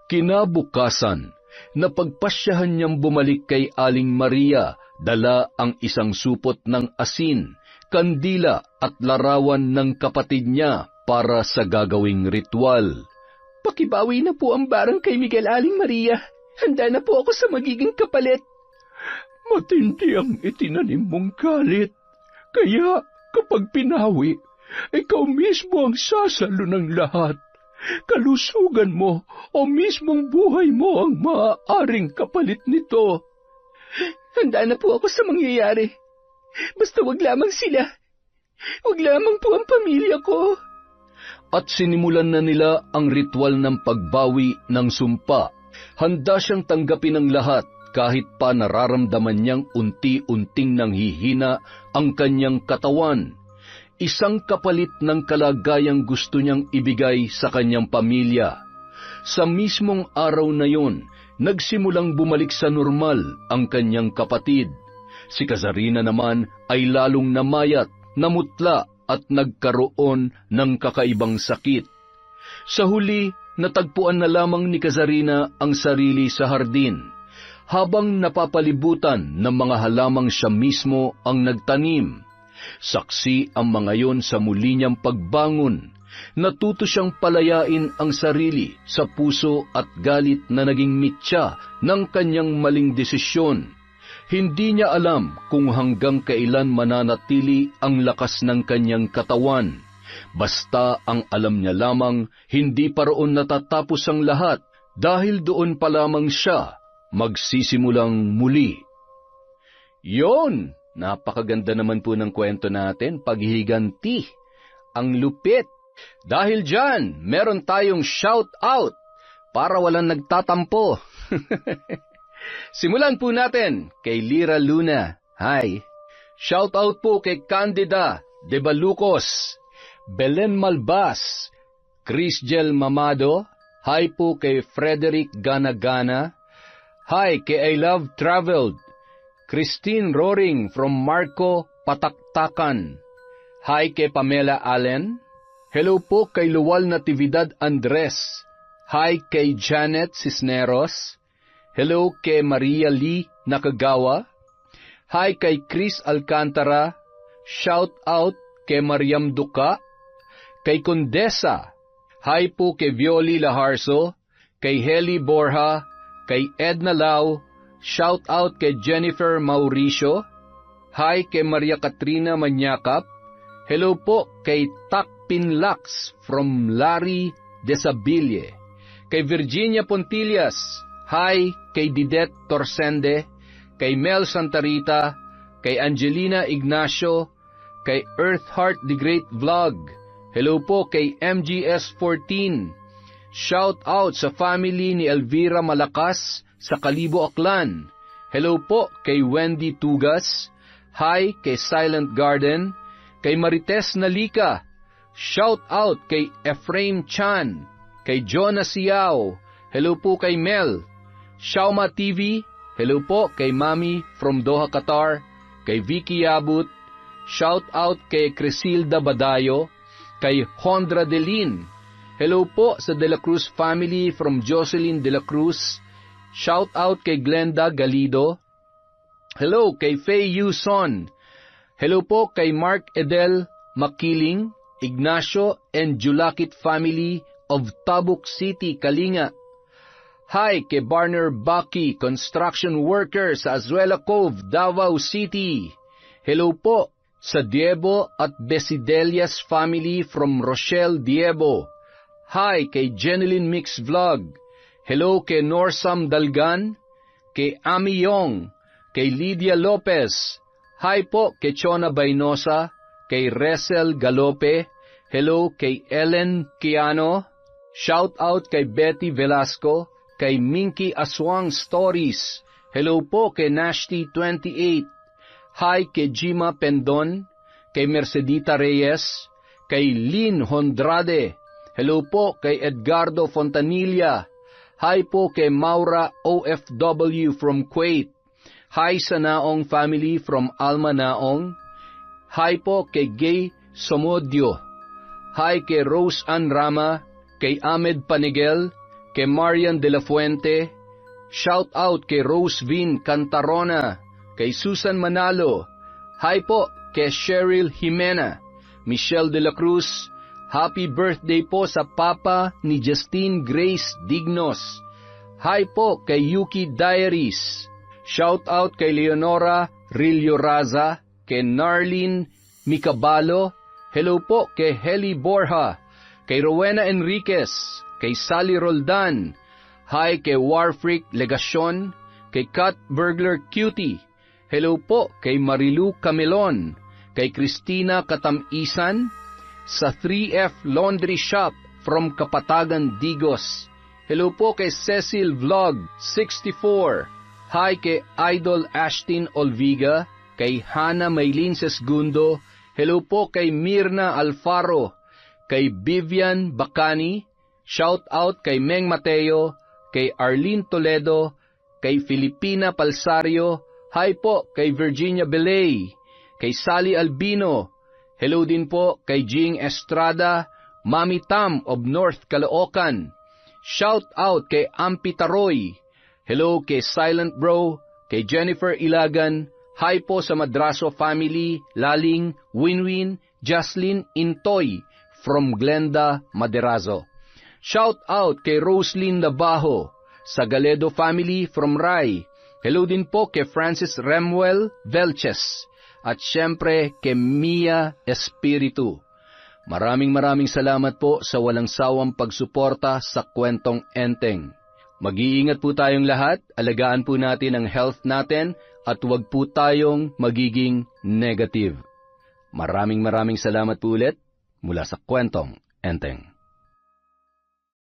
Kinabukasan, napagpasyahan niyang bumalik kay Aling Maria, dala ang isang supot ng asin, kandila at larawan ng kapatid niya para sa gagawing ritual. Pakibawi na po ang barang kay Miguel, Aling Maria. Handa na po ako sa magiging kapalit. Matindi ang itinanim mong galit. Kaya kapag pinawi, ikaw mismo ang sasalo ng lahat. Kalusugan mo o mismong buhay mo ang maaaring kapalit nito. Handa na po ako sa mangyayari. Basta wag lamang sila. Wag lamang po ang pamilya ko. At sinimulan na nila ang ritual ng pagbawi ng sumpa. Handa siyang tanggapin ang lahat kahit pa nararamdaman niyang unti-unting nanghihina ang kanyang katawan. Isang kapalit ng kalagayang gusto niyang ibigay sa kanyang pamilya. Sa mismong araw na yon, nagsimulang bumalik sa normal ang kanyang kapatid. Si Kazarina naman ay lalong namayat, namutla at nagkaroon ng kakaibang sakit. Sa huli, natagpuan na lamang ni Kazarina ang sarili sa hardin, habang napapalibutan ng mga halamang siya mismo ang nagtanim. Saksi ang mga yon sa muli niyang pagbangon. Natuto siyang palayain ang sarili sa puso at galit na naging mitya ng kanyang maling desisyon. Hindi niya alam kung hanggang kailan mananatili ang lakas ng kanyang katawan. Basta ang alam niya lamang, hindi pa roon natatapos ang lahat dahil doon pa lamang siya magsisimulang muli. Yon! Napakaganda naman po ng kwento natin, paghihiganti. Ang lupit. Dahil dyan, meron tayong shout out para walang nagtatampo. Simulan po natin kay Lira Luna. Hi. Shout out po kay Candida de Balucos, Belen Malbas, Crisgel Mamado. Hi po kay Frederick Ganagana. Hi kay I Love Traveled, Christine Roring from Marco Pataktakan. Hi kay Pamela Allen. Hello po kay Luwal Natividad Andres. Hi kay Janet Cisneros. Hello kay Maria Lee Nakagawa. Hi kay Chris Alcantara. Shout out kay Mariam Duca. Kay Condesa. Hi po kay Violi Laharso. Kay Heli Borja. Kay Edna Lau. Shout out kay Jennifer Mauricio. Hi kay Maria Katrina Manyakap. Hello po kay Takpin Lax from Larry Desabille. Kay Virginia Pontillas. Hi kay Didet Torsende. Kay Mel Santarita. Kay Angelina Ignacio. Kay Earthheart the Great Vlog. Hello po kay MGS14. Shout out sa family ni Elvira Malakas sa Kalibo, Aklan. Hello po kay Wendy Tugas. Hi kay Silent Garden. Kay Marites Nalika. Shout out kay Ephraim Chan. Kay Jonas Siao. Hello po kay Mel. Shauma TV. Hello po kay Mami from Doha, Qatar. Kay Vicky Yabut. Shout out kay Crisilda Badayo. Kay Hondra Delin. Hello po sa De La Cruz family from Jocelyn De La Cruz. Shout out kay Glenda Galido. Hello kay Faye Yuson. Hello po kay Mark Edel Makiling, Ignacio and Julakit family of Tabuk City, Kalinga. Hi kay Barner Baki, construction worker sa Azuela Cove, Davao City. Hello po sa Diebo at Besidelias family from Rochelle, Diebo. Hi kay Jeneline Mix Vlog. Hello kay Norsam Dalgan, kay Ami Yong, kay Lydia Lopez. Hi po kay Chona Baynosa, kay Resel Galope. Hello kay Ellen Kiano. Shout out kay Betty Velasco, kay Minky Aswang Stories. Hello po kay Nashti28. Hi kay Jima Pendon, kay Mercedita Reyes, kay Lynn Hondrade. Hello po kay Edgardo Fontanilla. Hi po kay Maura OFW from Kuwait. Hi sa Naong family from Alma Naong. Hi po kay Gay Somodio. Hi kay Rose Ann Rama, kay Ahmed Panigel, kay Marian de la Fuente. Shout out kay Rose Vin Cantarona, kay Susan Manalo. Hi po kay Cheryl Jimena, Michelle de la Cruz. Happy birthday po sa papa ni Justine Grace Dignos. Hi po kay Yuki Diaries. Shout out kay Leonora Rillo Raza, kay Narlene Micabalo. Hello po kay Heli Borja, kay Rowena Enriquez, kay Sally Roldan. Hi kay Warfreak Legacion, kay Kat Burglar Cutie. Hello po kay Marilu Camelon, kay Christina Katamisan, sa 3F Laundry Shop from Kapatagan, Digos. Hello po kay Cecil Vlog 64. Hi kay Idol Ashtin Olviga, kay Hana Maylin Sesgundo. Hello po kay Mirna Alfaro, kay Vivian Bacani. Shout out kay Meng Mateo, kay Arlene Toledo, kay Filipina Palsario. Hi po kay Virginia Belay, kay Sally Albino. Hello din po kay Jing Estrada, Mami Tam of North Caloocan. Shout out kay Ampi Taroy. Hello kay Silent Bro, kay Jennifer Ilagan. Hi po sa Madraso family, Laling, Winwin, Jocelyn Intoy from Glenda, Maderazo. Shout out kay Roslyn Labajo, sa Galedo family from Rai. Hello din po kay Francis Remuel Velches. At syempre kay Mia Espiritu. Maraming salamat po sa walang sawang pagsuporta sa Kwentong Enteng. Mag-iingat po tayong lahat, alagaan po natin ang health natin, at huwag po tayong magiging negative. Maraming salamat po ulit mula sa Kwentong Enteng.